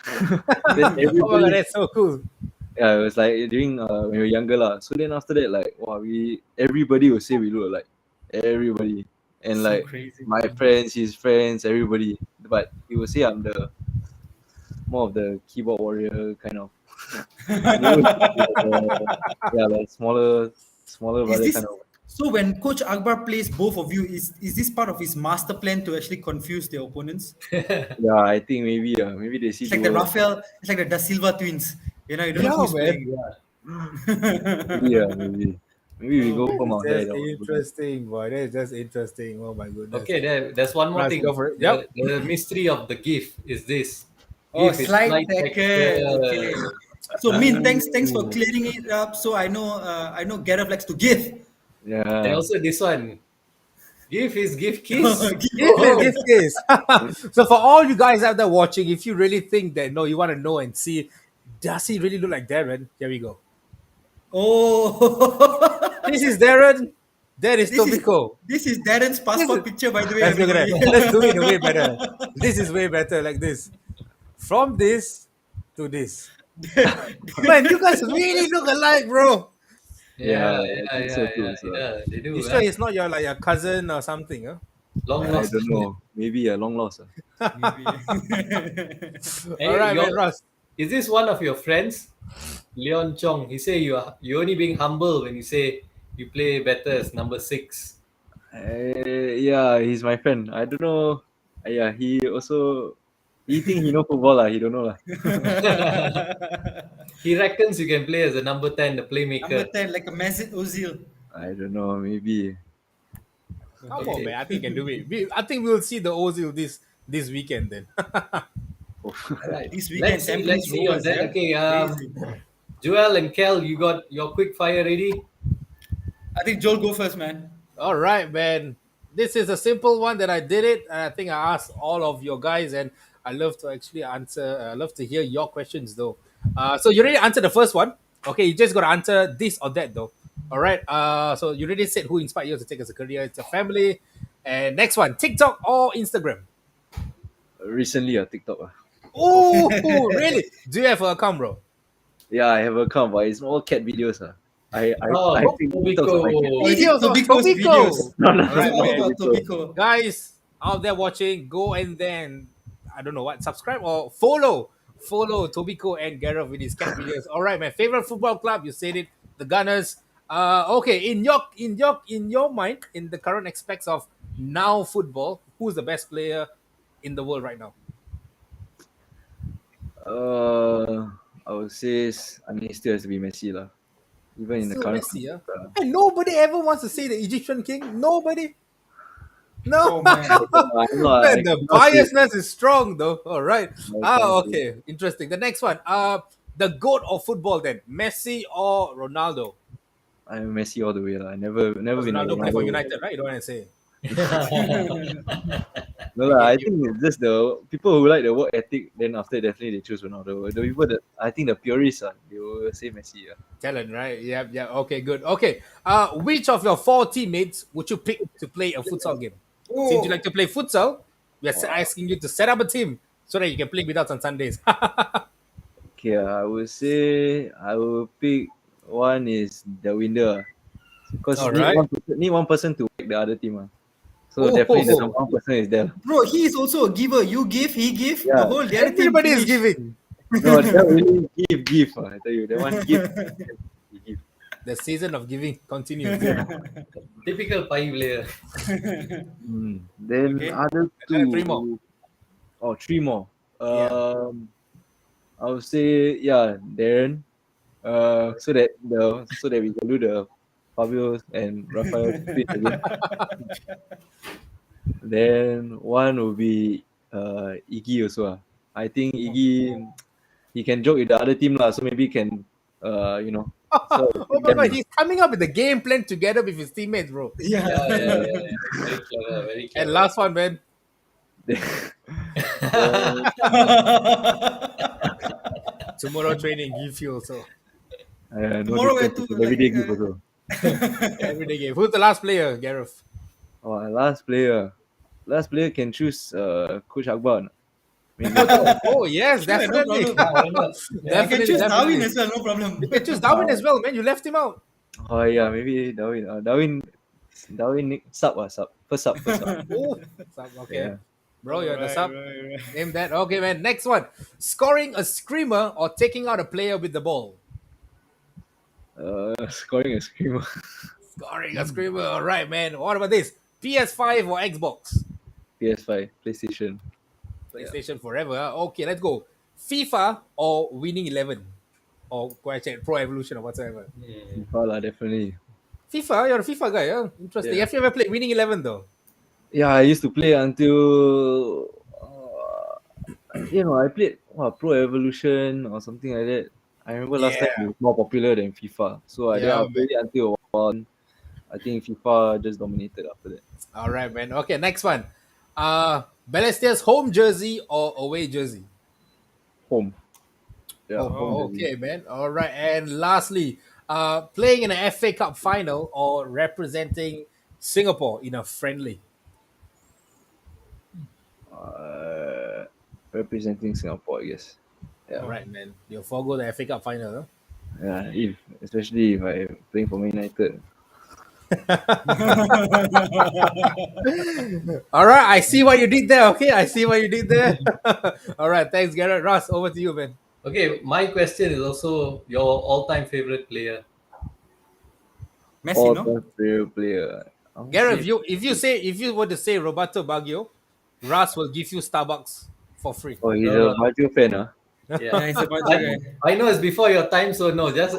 Then Oh my god, everybody, that's so cool. yeah, it was like during when we were younger lah. So then after that, like, wow, everybody would say we look like everybody, and So like crazy. my friends, his friends, everybody. But he would say I'm the more of the keyboard warrior kind of. And you always like like smaller Is brother this kind of. so? When Coach Akbar plays both of you, is this part of his master plan to actually confuse the opponents? Yeah, I think maybe they see It's like the dual. Rafael, it's like the Da Silva twins. You don't know Yeah, who's man. playing. Yeah. Maybe we go Oh, from It's out there. just interesting, boy. That is just interesting. Oh my goodness. Okay, there's one more Let's go thing. for it. The, Yep. the mystery of the GIF is this. oh, GIF is slide slide tackle. Okay. tackle. So, Min, thanks for Ooh, clearing it up. So I know Gareth likes to give. And yeah. also this one. GIF is GIF kiss. Give Give it, oh. give this. So for all you guys out there watching, if you really think that no, you want to know and see, does he really look like Darren? Here we go. Oh. This is Darren. That is this is Tobiko. this is Darren's This is, passport picture, by the way, let's look at everybody. that. Let's do it way better. This is way better, like this. From this to this. Man, you guys really look alike, bro. Yeah, Yeah, I yeah, think yeah, so too. yeah, So yeah. They You do. sure he's not your like your cousin or something, huh? Long I lost. don't know. Maybe a long loss. Maybe. All right, man, Your, Ross. is this one of your friends? Leon Chong. He say you only being humble when you say you play better as number 6. Yeah, he's my friend. I don't know. Yeah, he think he know football lah. He don't know lah. He reckons you can play as a number 10, the Number playmaker. 10, like a Mesut Ozil. I don't know. Maybe. Come on, Okay. man. I think you can do it. I think we'll see the Ozil this weekend then. Right. This weekend, Let's Tampines see on Rovers, that. yeah? Okay, Crazy. Joel and Kel, you got your quick fire ready? I think Joel go first, man. All right, man. This is a simple one that I did it, and I think I asked all of your guys, and I love to actually answer. I love to hear your questions, though. So you already answered the first one. Okay, you just got to answer this or that, though. All right. So you already said who inspired you to take as a career. It's your family. And next one, TikTok or Instagram? Recently, TikTok. Oh, really? Do you have an account, bro? Yeah, I have a account, but it's all cat videos. Oh, I think TikTok's my cat. Oh, is it Videos of Tobiko's Tobiko. videos? No, no, It's Alright, all man. about Tobiko. Guys out there watching, go and then I don't know what, subscribe or follow Tobiko and Gareth with his cat videos. All right, my favorite football club, you said it, the Gunners. Okay, in your mind, in the current aspects of now football, who's the best player in the world right now? I would say, it still has to be Messi lah. Even in the Still current. Messi, yeah. And nobody ever wants to say the Egyptian king. Nobody. No. Oh, man. I'm not, I Man, the cannot say- biasness is strong though. All right. I cannot say. Okay. Interesting. The next one. The GOAT of football then. Messi or Ronaldo? I'm Messi all the way lah. I never been a Ronaldo play for Ronaldo. United, right? You don't want to say. No lah. I Okay, think it's just the people who like the work ethic. Then after definitely they choose Ronaldo. The people that I think the purists they will say Messi. Talent, right? Yeah, yeah. Okay, good. Okay. Which of your 4 teammates would you pick to play a futsal game? Since you like to play futsal, we are asking you to set up a team so that you can play with us on Sundays. Okay, I would say I will pick one is the winner. Because Alright. need one person to whack the other team. So Oh. definitely the number one person is there. Bro, he is also a giver. You give, he give. Yeah. The whole the other team Everybody is finish. giving. No, that really give. I tell you, that one give. He give. The season of giving continues. Typical Pai player. Then Okay. other And two. 3 more. Oh, 3 more. Yeah. I would say Darren. So that we can do the Fabio and Rafael split again. Then one will be Iggy also. I think Iggy he can joke with the other team lah, so maybe he can so Oh my god, he's coming up with the game plan together with his teammates, bro. Yeah. Yeah. Very clever, very clever. And last one, man. Tomorrow training give you also. Tomorrow we have to, everyday like, give also. Everyday game. Who's the last player, Gareth? Oh, last player can choose Coach Akbar. Oh yes, Sure, no definitely. problem. Why not? You can choose Definitely. Darwin as well, no problem. You can choose Darwin as well, man. You left him out. Oh yeah, maybe Darwin. Darwin sub. First sub. Oh, okay. Yeah. bro. All You're the right, sub. right, right. Name that. Okay, man. Next one. Scoring a screamer or taking out a player with the ball. Scoring a screamer. Scoring a screamer. All right, man. What about this? PS5 or Xbox? PS5, PlayStation. Yeah. PlayStation forever. Okay, let's go. FIFA or Winning 11? Or question Pro Evolution or whatsoever. FIFA lah, definitely. FIFA, you're a FIFA guy, huh? Interesting. Yeah. Have you ever played Winning 11 though? Yeah, I used to play until I played Pro Evolution or something like that. I remember last time it Yeah. was more popular than FIFA. So I then Yeah, I man. played it until a while. I think FIFA just dominated after that. All right, man. Okay, next one. Balestier's home jersey or away jersey? Home. Yeah, Home. home Oh, jersey. Okay, man. All right. And lastly, playing in an FA Cup final or representing Singapore in a friendly? Uh, Representing Singapore, I guess. All Yeah. right, man. You'll forego the FA Cup final, huh? Yeah, especially if I playing for Man United. All right, I see what you did there. Okay, I see what you did there. All right, thanks, Garrett. Ross, over to you, man. Okay, my question is also your all-time favorite player. Messi, All no? time favorite player. I would Garrett, say if you were to say Roberto Baggio, Ross will give you Starbucks for free. he's No, a no, Baggio fan, huh? yeah. Yeah, he's a budget I, guy. I know it's before your time, so no, just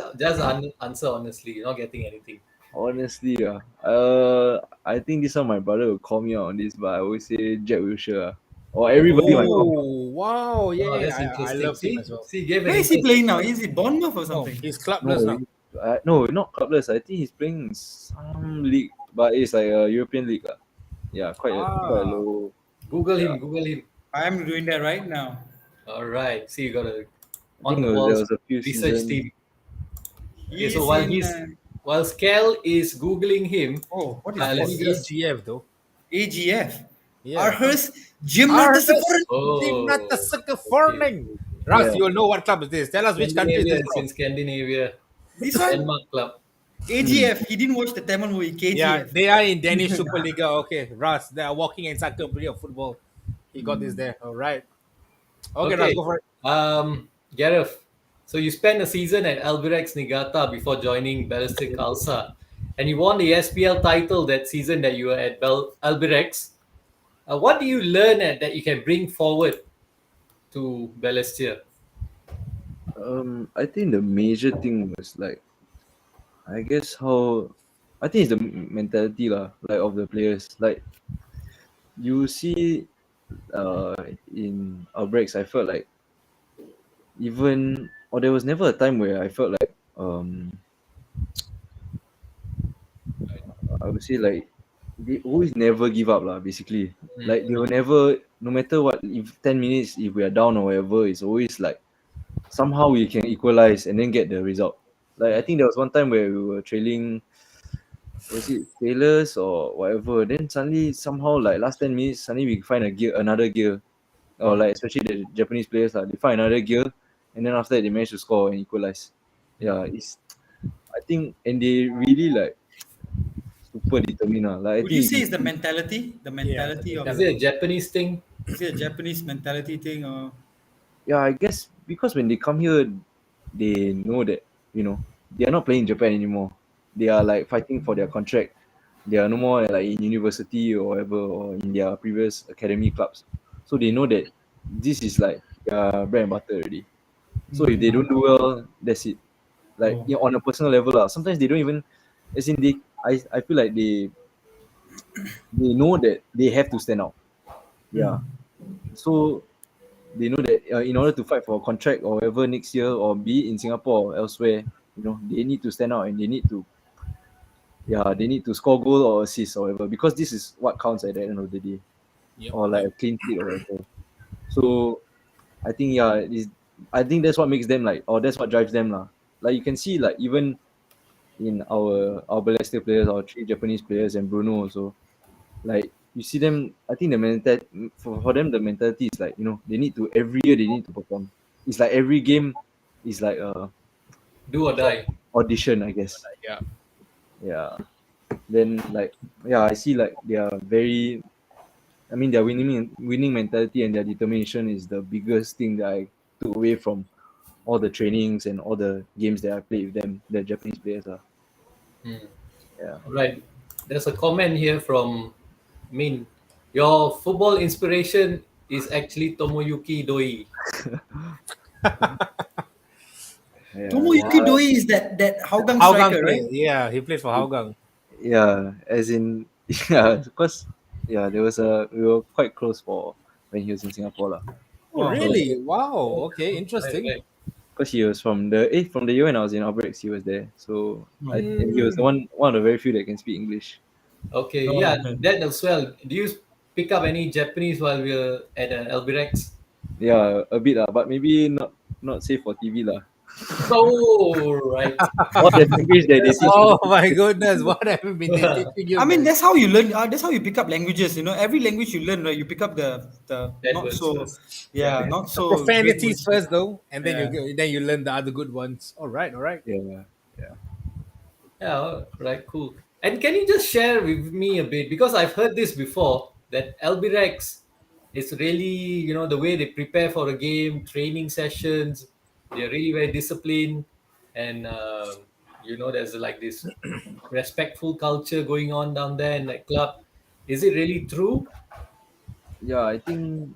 answer honestly. You're not getting anything. Honestly, I think this one my brother will call me out on this, but I always say Jack Wilshere. Or everybody might call me out. Oh, wow. Oh, Yeah, that's I interesting. love him See, as well. see, gave an Where is he interesting. playing now? Is he Bournemouth or No, something? he's clubless No, now. no, not clubless. I think he's playing some league, but it's like a European league. Yeah, quite a Ah, low. Google Yeah, him. Google him. I'm doing that right now. All right. See, you got a I on think the there balls was a few research seasons. team. Okay, so He's in. while Scal is googling him, Oh, what is let what me is this? just. AGF though? AGF. Yeah. Arhus Gymnata Arhes Sephora. Gymnata Oh, okay. Forning. Ross, Yeah, you will know what club is this. Tell us which country is Scandinavia. this It's from. in Scandinavia. This one? Denmark club. AGF. He didn't watch the Tamil movie Yeah, KGF. they are in Danish Superliga. Okay, Ross, they are walking encyclopedia of football. He got this there. All right. Okay, Ross, Okay. go for it. Gareth. So you spent a season at Albirex Niigata before joining Balestier Khalsa, and you won the SPL title that season that you were at Albirex. What do you learn that you can bring forward to Balestier? I think the major thing was like, I guess how, I think it's the mentality lah, like of the players. Like you see, uh, in our breaks, I felt like there was never a time where I felt like I would say like they always never give up lah. Basically, like they will never, no matter what. If 10 minutes, if we are down or whatever, it's always like somehow we can equalize and then get the result. Like I think there was one time where we were trailing, was it Sailors or whatever? Then suddenly somehow like last 10 minutes, suddenly we find another gear, or like especially the Japanese players like they find another gear, and then after that they manage to score and equalize. Yeah, it's I think, and they really like super determined. Like I Would you think say it's the mentality? The Yeah, the mentality of Is it a mentality. Japanese thing? is it a Japanese mentality thing or yeah, I guess because when they come here, they know that they are not playing in Japan anymore. They are like fighting for their contract. They are no more like in university or whatever or in their previous academy clubs. So they know that this is like their bread and butter already. So if they don't do well, that's it. Like oh, on a personal level, sometimes they don't even, as in I feel like they know that they have to stand out. Yeah. So they know that in order to fight for a contract or whatever next year, or be it in Singapore or elsewhere, they need to stand out and they need to score goal or assist or whatever, because this is what counts at the end of the day, Yep, or like yep. a clean sheet or whatever. So I think I think that's what makes them like, or that's what drives them lah. Like you can see like even in our Balestier players, our three Japanese players and Bruno also, like you see them. I think the mentality for them, the mentality is like they need to, every year they need to perform. It's like every game is like a Do or die. audition, I guess. Yeah. Yeah. Then like I see like they are very I mean, their winning mentality and their determination is the biggest thing that I took away from all the trainings and all the games that I played with them, the Japanese players are. Hmm. Yeah. Right. There's a comment here from Min. Your football inspiration is actually Tomoyuki Doi. Yeah. Tomoyuki Doi is that Hougang Hougang striker, right? player. Yeah, he played for Hougang. Yeah, as in yeah, because yeah, there was a we were quite close for when he was in Singapore lah. Oh, Wow. Oh, really? Wow. Okay, right, interesting. right. Because he was from the year when I was in outbreaks, he was there. So Oh, and he was the Mm. one of the very few that can speak English. Okay, oh, yeah, okay. that as well. Do you pick up any Japanese while we were at Albirex? Yeah, a bit lah, but maybe not safe for TV lah. Oh, right. All the language that they teach Oh over my there. goodness, what have you been they teaching you, I mean, man? that's how you learn. That's how you pick up languages. You know, every language you learn, right? You pick up the not Edwards so, first. Yeah. yeah, not The so great profanities ones. first though, and then Yeah. then you learn the other good ones. All right, all right. Yeah, yeah. Yeah, right, cool. And can you just share with me a bit because I've heard this before that Albirex is really, the way they prepare for a game, training sessions, they're really very disciplined, and there's like this respectful culture going on down there in that club. Is it really true? Yeah, I think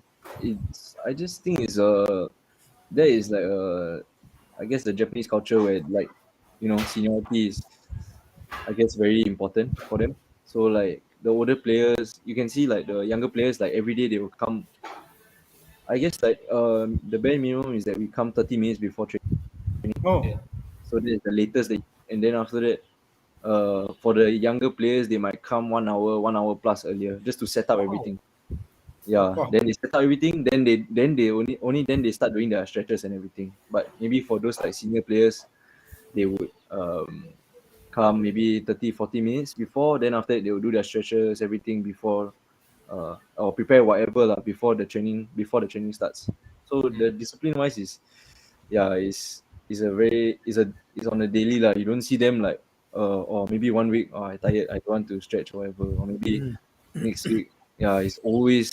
I just think it's a there is like a I guess the Japanese culture where like seniority is I guess very important for them. So like the older players, you can see like the younger players like every day they will come. I guess like the bare minimum is that we come 30 minutes before training. Yeah. Oh, So that is the latest and then after that, for the younger players they might come 1 hour, 1 hour plus earlier just to set up Wow. everything. Yeah, wow. then they set up everything. Then they only then they start doing their stretches and everything. But maybe for those like senior players, they would come maybe 30, 40 minutes before. Then after that, they will do their stretches, everything before, or prepare whatever lah before the training starts. So Mm. the discipline wise yeah, is a very is on a daily lah. You don't see them like or maybe 1 week. Oh, I tired. I don't want to stretch or whatever. Or maybe next week. Yeah, it's always.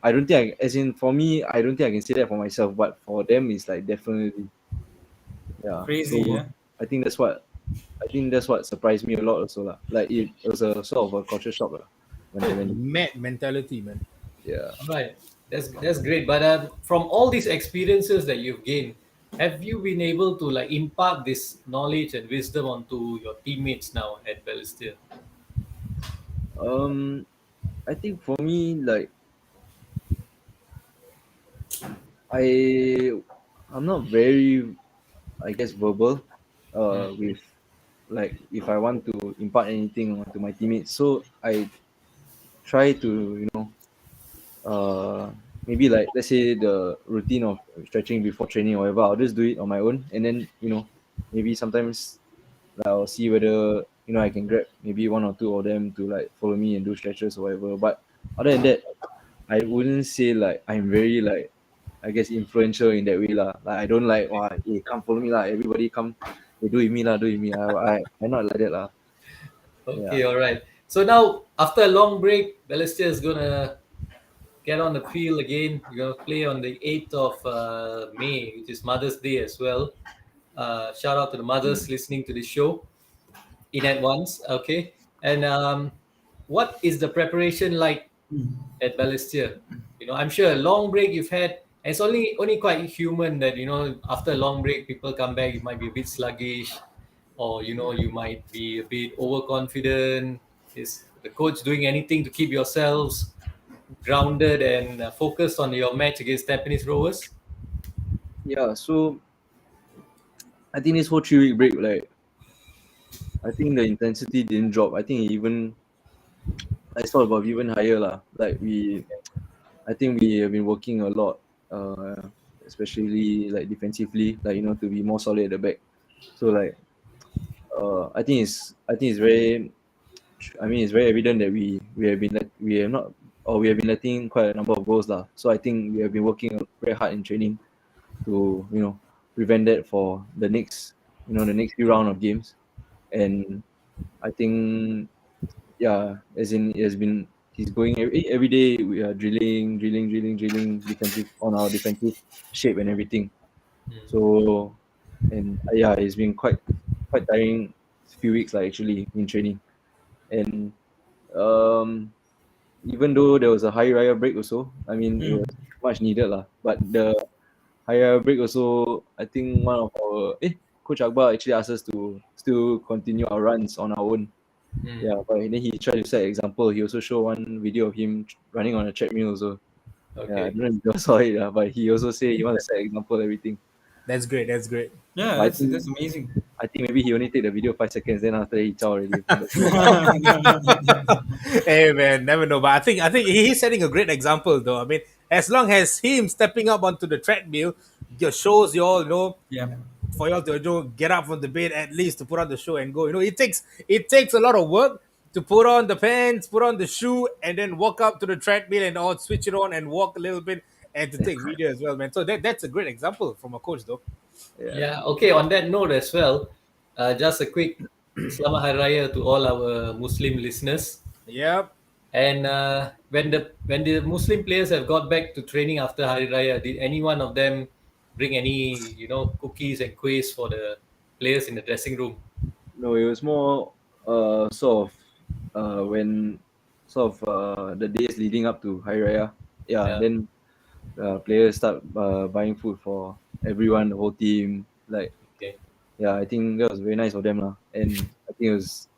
I don't think as in for me, I don't think I can say that for myself, but for them, it's like definitely yeah. Crazy, So yeah. I think that's what I think that's what surprised me a lot also lah. Like it was a sort of a culture shock lah when Mad mentality, man. yeah. Right. That's great. But from all these experiences that you've gained, have you been able to like impart this knowledge and wisdom onto your teammates now at Balestier? Um, I think for me like I I'm not very I guess verbal Mm. with like if I want to impart anything to my teammates. So I try to uh maybe like let's say the routine of stretching before training or whatever, I'll just do it on my own and then maybe sometimes like, I'll see whether I can grab maybe one or two of them to like follow me and do stretches or whatever. But other than that, I wouldn't say like I'm very like I guess influential in that way lah. Like I don't like wow, hey, come follow me lah. Everybody come, do with me lah, do with me. I'm not like that lah. Yeah. Okay, all right. So now, after a long break, Balestier is gonna get on the field again. You're gonna play on the 8th of May, which is Mother's Day as well. Shout out to the mothers listening to the show in advance. Okay, and what is the preparation like at Balestier? I'm sure a long break you've had. And it's only quite human that after a long break people come back. You might be a bit sluggish, or you might be a bit overconfident. Is the coach doing anything to keep yourselves grounded and focused on your match against Japanese Rovers? Yeah. So I think this whole 3 week break, like I think the intensity didn't drop. I think even I saw about even higher lah. Like I think we have been working a lot, especially like defensively, like to be more solid at the back. So like, I think it's very. I mean, it's very evident that we have been we have not or we have been letting quite a number of goals lah. So I think we have been working very hard in training to prevent that for the next few round of games. And I think yeah, as in it has been he's going every day. We are drilling defensive on our defensive shape and everything. So, and yeah, it's been quite tiring few weeks like actually in training. And um even though there was a Hari Raya break also, I mean it was much needed lah. But the Hari Raya break also, I think one of our Coach Akbar actually asked us to still continue our runs on our own. Yeah, but then he tried to set example. He also showed one video of him running on a treadmill also. Yeah, I Okay. don't know if you saw it, but he also said he wants to set example everything. That's great. That's great. Yeah, But that's amazing. I think maybe he only take the video 5 seconds, then after that he chow already from the Hey man, never know. But I think he's setting a great example though. I mean, as long as him stepping up onto the treadmill just shows you all, Yeah. for y'all to get up from the bed at least to put on the shoe and go. It takes a lot of work to put on the pants, put on the shoe, and then walk up to the treadmill and all switch it on and walk a little bit and to take video as well, man. So that's a great example from a coach though. yeah. Yeah. Okay. On that note as well, just a quick Selamat Hari Raya to all our Muslim listeners. Yep. And when the Muslim players have got back to training after Hari Raya, did any one of them bring any cookies and quiz for the players in the dressing room? No, it was more sort of when the days leading up to Hari Raya. Yeah, Yeah. then players start buying food for everyone, the whole team. Like, Okay. yeah, I think that was very nice of them lah. And I think it was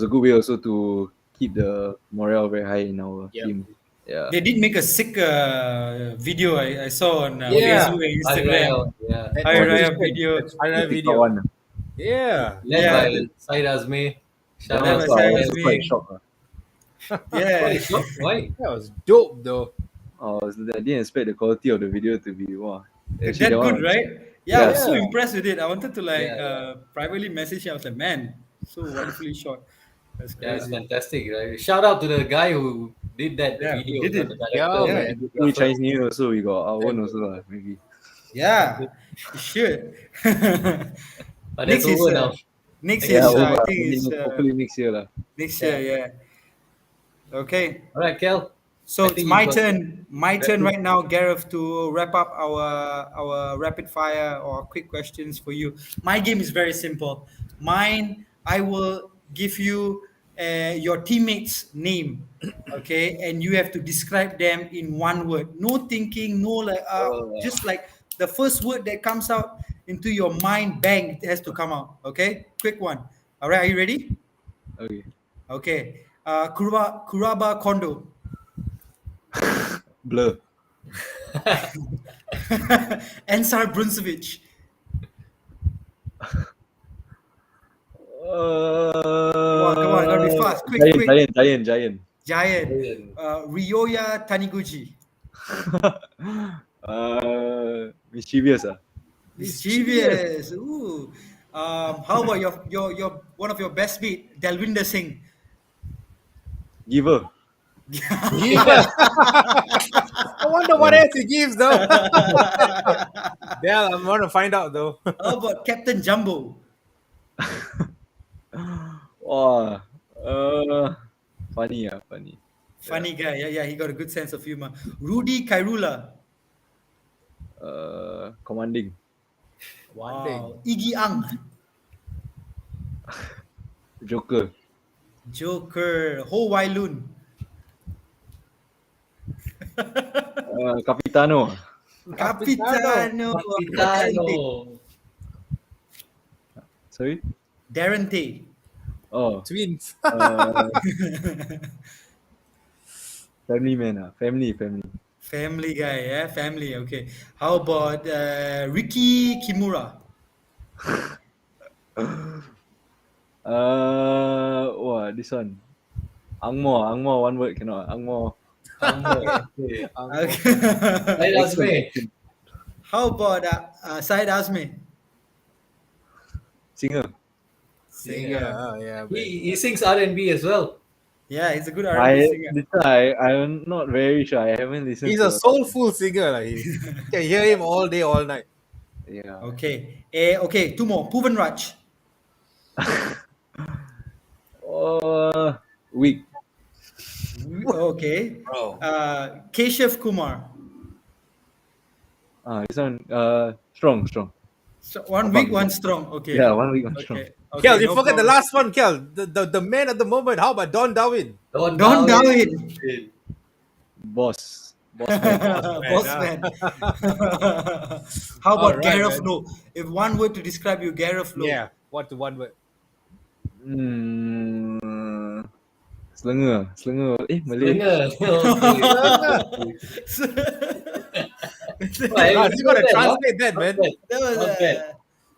a good way also to keep the morale very high in our Yep. team. Yeah. They did make a sick video I saw on Yeah. Facebook and Hari Raya. Instagram. Yeah. Hari That Raya is good. video. That's highlight The TikTok video. one. Yeah. Led Yeah, by the- Syed Azmi. Shout That out by to was Syed I was Azmi. quite shocked. Yeah. Why? Why? That was dope though. I didn't expect the quality of the video to be wow. That Actually, that one good, was- right? Yeah, I was so Yeah. impressed with it. I wanted to Yeah. privately message him. I was like, man, so wonderfully shot. That's Yeah, it's crazy. fantastic, right? Shout out to the guy who did that Yeah, video, he did the it. director. Yeah, Yeah. man. Every Chinese New Year also we got our own also lah, maybe. Yeah, you should. But Next that's is over now. next Yeah, is over. I think is Hopefully next year lah. next year. Yeah. Okay. All right, Kel. So I it's think my you got- turn. My turn right now, Gareth, to wrap up our rapid fire or quick questions for you. My game is very simple. Mine, I will give you your teammate's name, okay, and you have to describe them in one word. No thinking, no just like the first word that comes out into your mind, bang, it has to come out. Okay, quick one. All right, are you ready? Okay. Okay. Kuraba Kondo. Blur. Ansar Bruncevic. Come on, gotta be fast. Quick, quick. Giant. Giant. Ryoya Taniguchi. Mischievous ah. Mischievous. Ooh. How about your one of your best beat, Dalwinder Singh? Giver. Yeah. I wonder what else he gives though. Yeah, I want to find out though. How about Captain Jumbo? Wow. Funny. Funny guy. Yeah, he got a good sense of humor. Rudy Kairula. Commanding. Wow. Iggy Ang. Joker. Joker. Ho Wai Lun. Capitano. Capitano. Capitano. Sorry. Darren Tay. Oh. Twins. Family man ah. Family. Family guy, yeah, family. Okay. How about Ricky Kimura? This one. Angmo, one word cannot. Angmo. Okay. Okay. Syed Azmi. How about Syed Azmi? Singer. Singer. Oh, yeah. Man. He sings R&B as well. Yeah, he's a good R&B singer. I'm not very sure. I haven't listened. He's to a soulful singer. Like, you can hear him all day, all night. Yeah. Okay. Okay, two more. Puvan Raj. Weak. Okay. Bro. Keshav Kumar. This one, strong, strong. So one Abang, weak, abang. one strong. Okay. Yeah, 1 week, one strong. Okay. Kel, Okay. you No forget the problem. last one, Kel. The man at the moment. How about Don Darwin? Don Don Darwin. Darwin. Boss man. Boss man. Boss Huh? man. How All about right, Gareth man. Low? If one word to describe you, Gareth Low. Yeah. What the one word? Hmm, Selenge. Malay. Slinger. Okay. Selenge. Right, Ras, you you know gotta that, huh? translate that, Not man. bad. That was Not bad.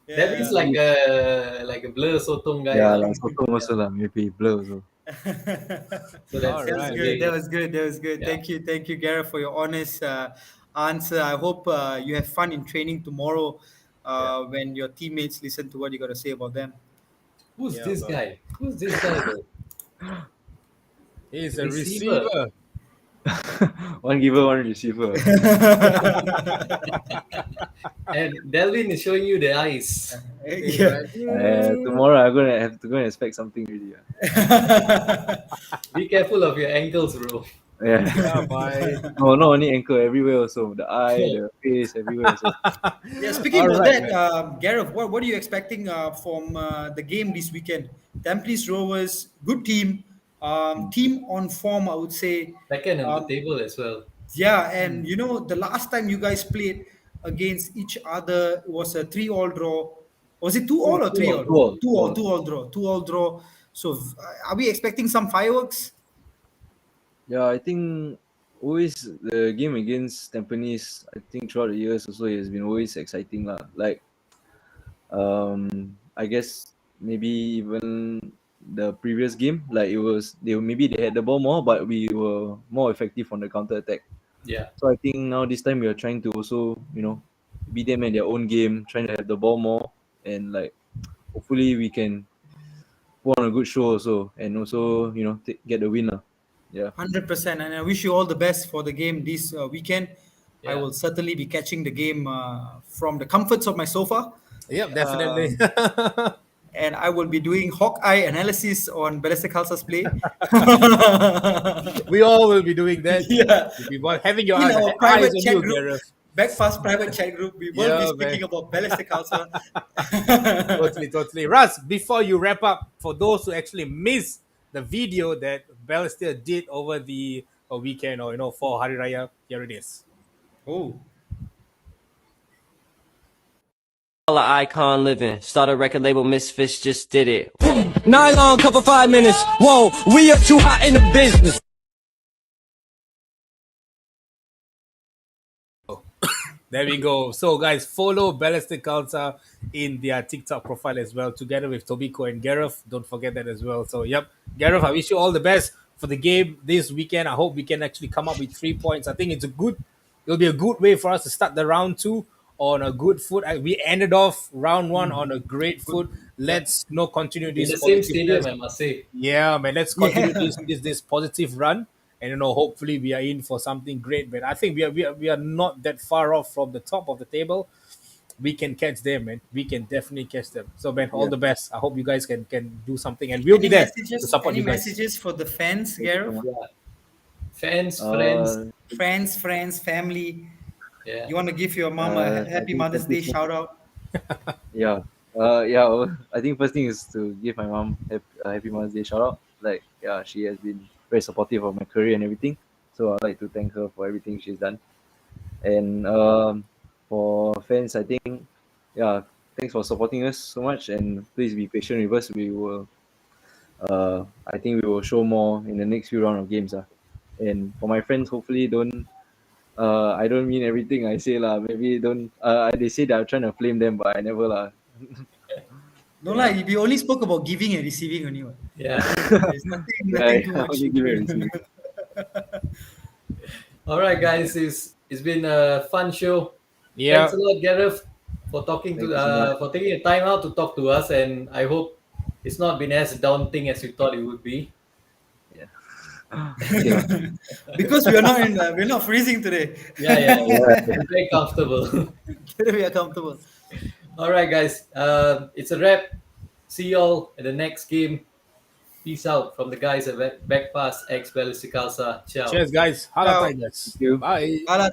That yeah. means like a blur sotong guy, Yeah, lah. lah, sotong also lah, maybe blur also. So All That was right, good. man. That okay. was good. That was good. Yeah. Thank you, Gareth, for your honest answer. I hope you have fun in training tomorrow Yeah. when your teammates listen to what you got to say about them. Who's Yeah, this bro. guy? Who's this guy though? He's a Receiver. receiver. One giver, one receiver. And Delvin is showing you the eyes. He's Yeah. like, "Mm." Tomorrow I'm gonna have to go and expect something really. Be careful of your ankles, bro. Yeah. Yeah, bye. No, not only ankle, everywhere also. The eye, the face, everywhere also. Yeah, speaking All about right, that, man. Gareth, what are you expecting from the game this weekend? Templis Rovers, good team, team on form, I would say. Second on the Um, table as well. yeah, and you know, the last time you guys played against each other was a 3-all draw. Was it 2-all or Two all, 3-all? two all. 2-all, 2-all draw, 2-all draw. So, are we expecting some fireworks? Yeah, I think always the game against Tampines, I think throughout the years also it has been always exciting lah. Like I guess maybe even the previous game, like it was maybe they had the ball more, but we were more effective on the counter attack. Yeah. So I think now this time we are trying to also, beat them at their own game, trying to have the ball more, and like hopefully we can put on a good show also, and also get the win lah. Yeah. 100%. And I wish you all the best for the game this weekend. I Yeah. will certainly be catching the game from the comforts of my sofa. Yep, definitely. And I will be doing Hawkeye analysis on Balestier Khalsa's play. We all will be doing that. Yeah. We'll be having your In eyes our eyes private on chat you, group, Gareth. Backfast private chat group, we will be Yeah, speaking man. about Balestier Khalsa. Totally, totally. Russ, before you wrap up, for those who actually missed the video that Balestier did over the weekend or for Hari Raya, here it is. Oh. Icon living. Start a record label, Misfits just did it. Nylon cover 5 minutes. Whoa, we are too hot in the business. There we go. So, guys, follow Balestier Khalsa in their TikTok profile as well, together with Tobiko and Gareth. Don't forget that as well. So, yep, Gareth, I wish you all the best for the game this weekend. I hope we can actually come up with 3 points. I think it'll be a good way for us to start the round two on a good foot. We ended off round one on a great foot. Let's continue In this the same positiveness. stadium, I must say. Yeah, man. Let's continue Yeah. this positive run, and hopefully we are in for something great. But I think we are not that far off from the top of the table. We can catch them, man. We can definitely catch them. So, man, all Yeah. the best. I hope you guys can do something, and we'll be Any there to messages? support Any you guys. messages for the fans, Thank you so Gareth? much. Yeah. Fans, friends. Friends, family. Yeah. You want to give your mom a I happy think Mother's thank you Day so shout out? Yeah. Yeah. I think first thing is to give my mom happy Mother's Day shout out. Like, yeah, she has been very supportive of my career and everything. So I'd like to thank her for everything she's done. And for fans, I think, yeah, thanks for supporting us so much. And please be patient with us. We will, I think we will show more in the next few round of games. And for my friends, hopefully don't. I don't mean everything I say lah. Maybe don't. They say that I'm trying to flame them, but I never lah. No, like we only spoke about giving and receiving only. What? Yeah. There's nothing too Yeah, much. only give and receive. All right, guys. It's been a fun show. Yeah, Thanks a lot, Gareth, for talking Thank to you so much. for taking the time out to talk to us, and I hope it's not been as daunting as you thought it would be. Okay. Because we're not freezing today. Yeah. It's very comfortable. We are comfortable. All right, guys. It's a wrap. See y'all at the next game. Peace out from the guys at Backpass X Balestier Khalsa. Ciao. Cheers, guys. Hala Ciao. Tigers. Thank you. Bye. Hala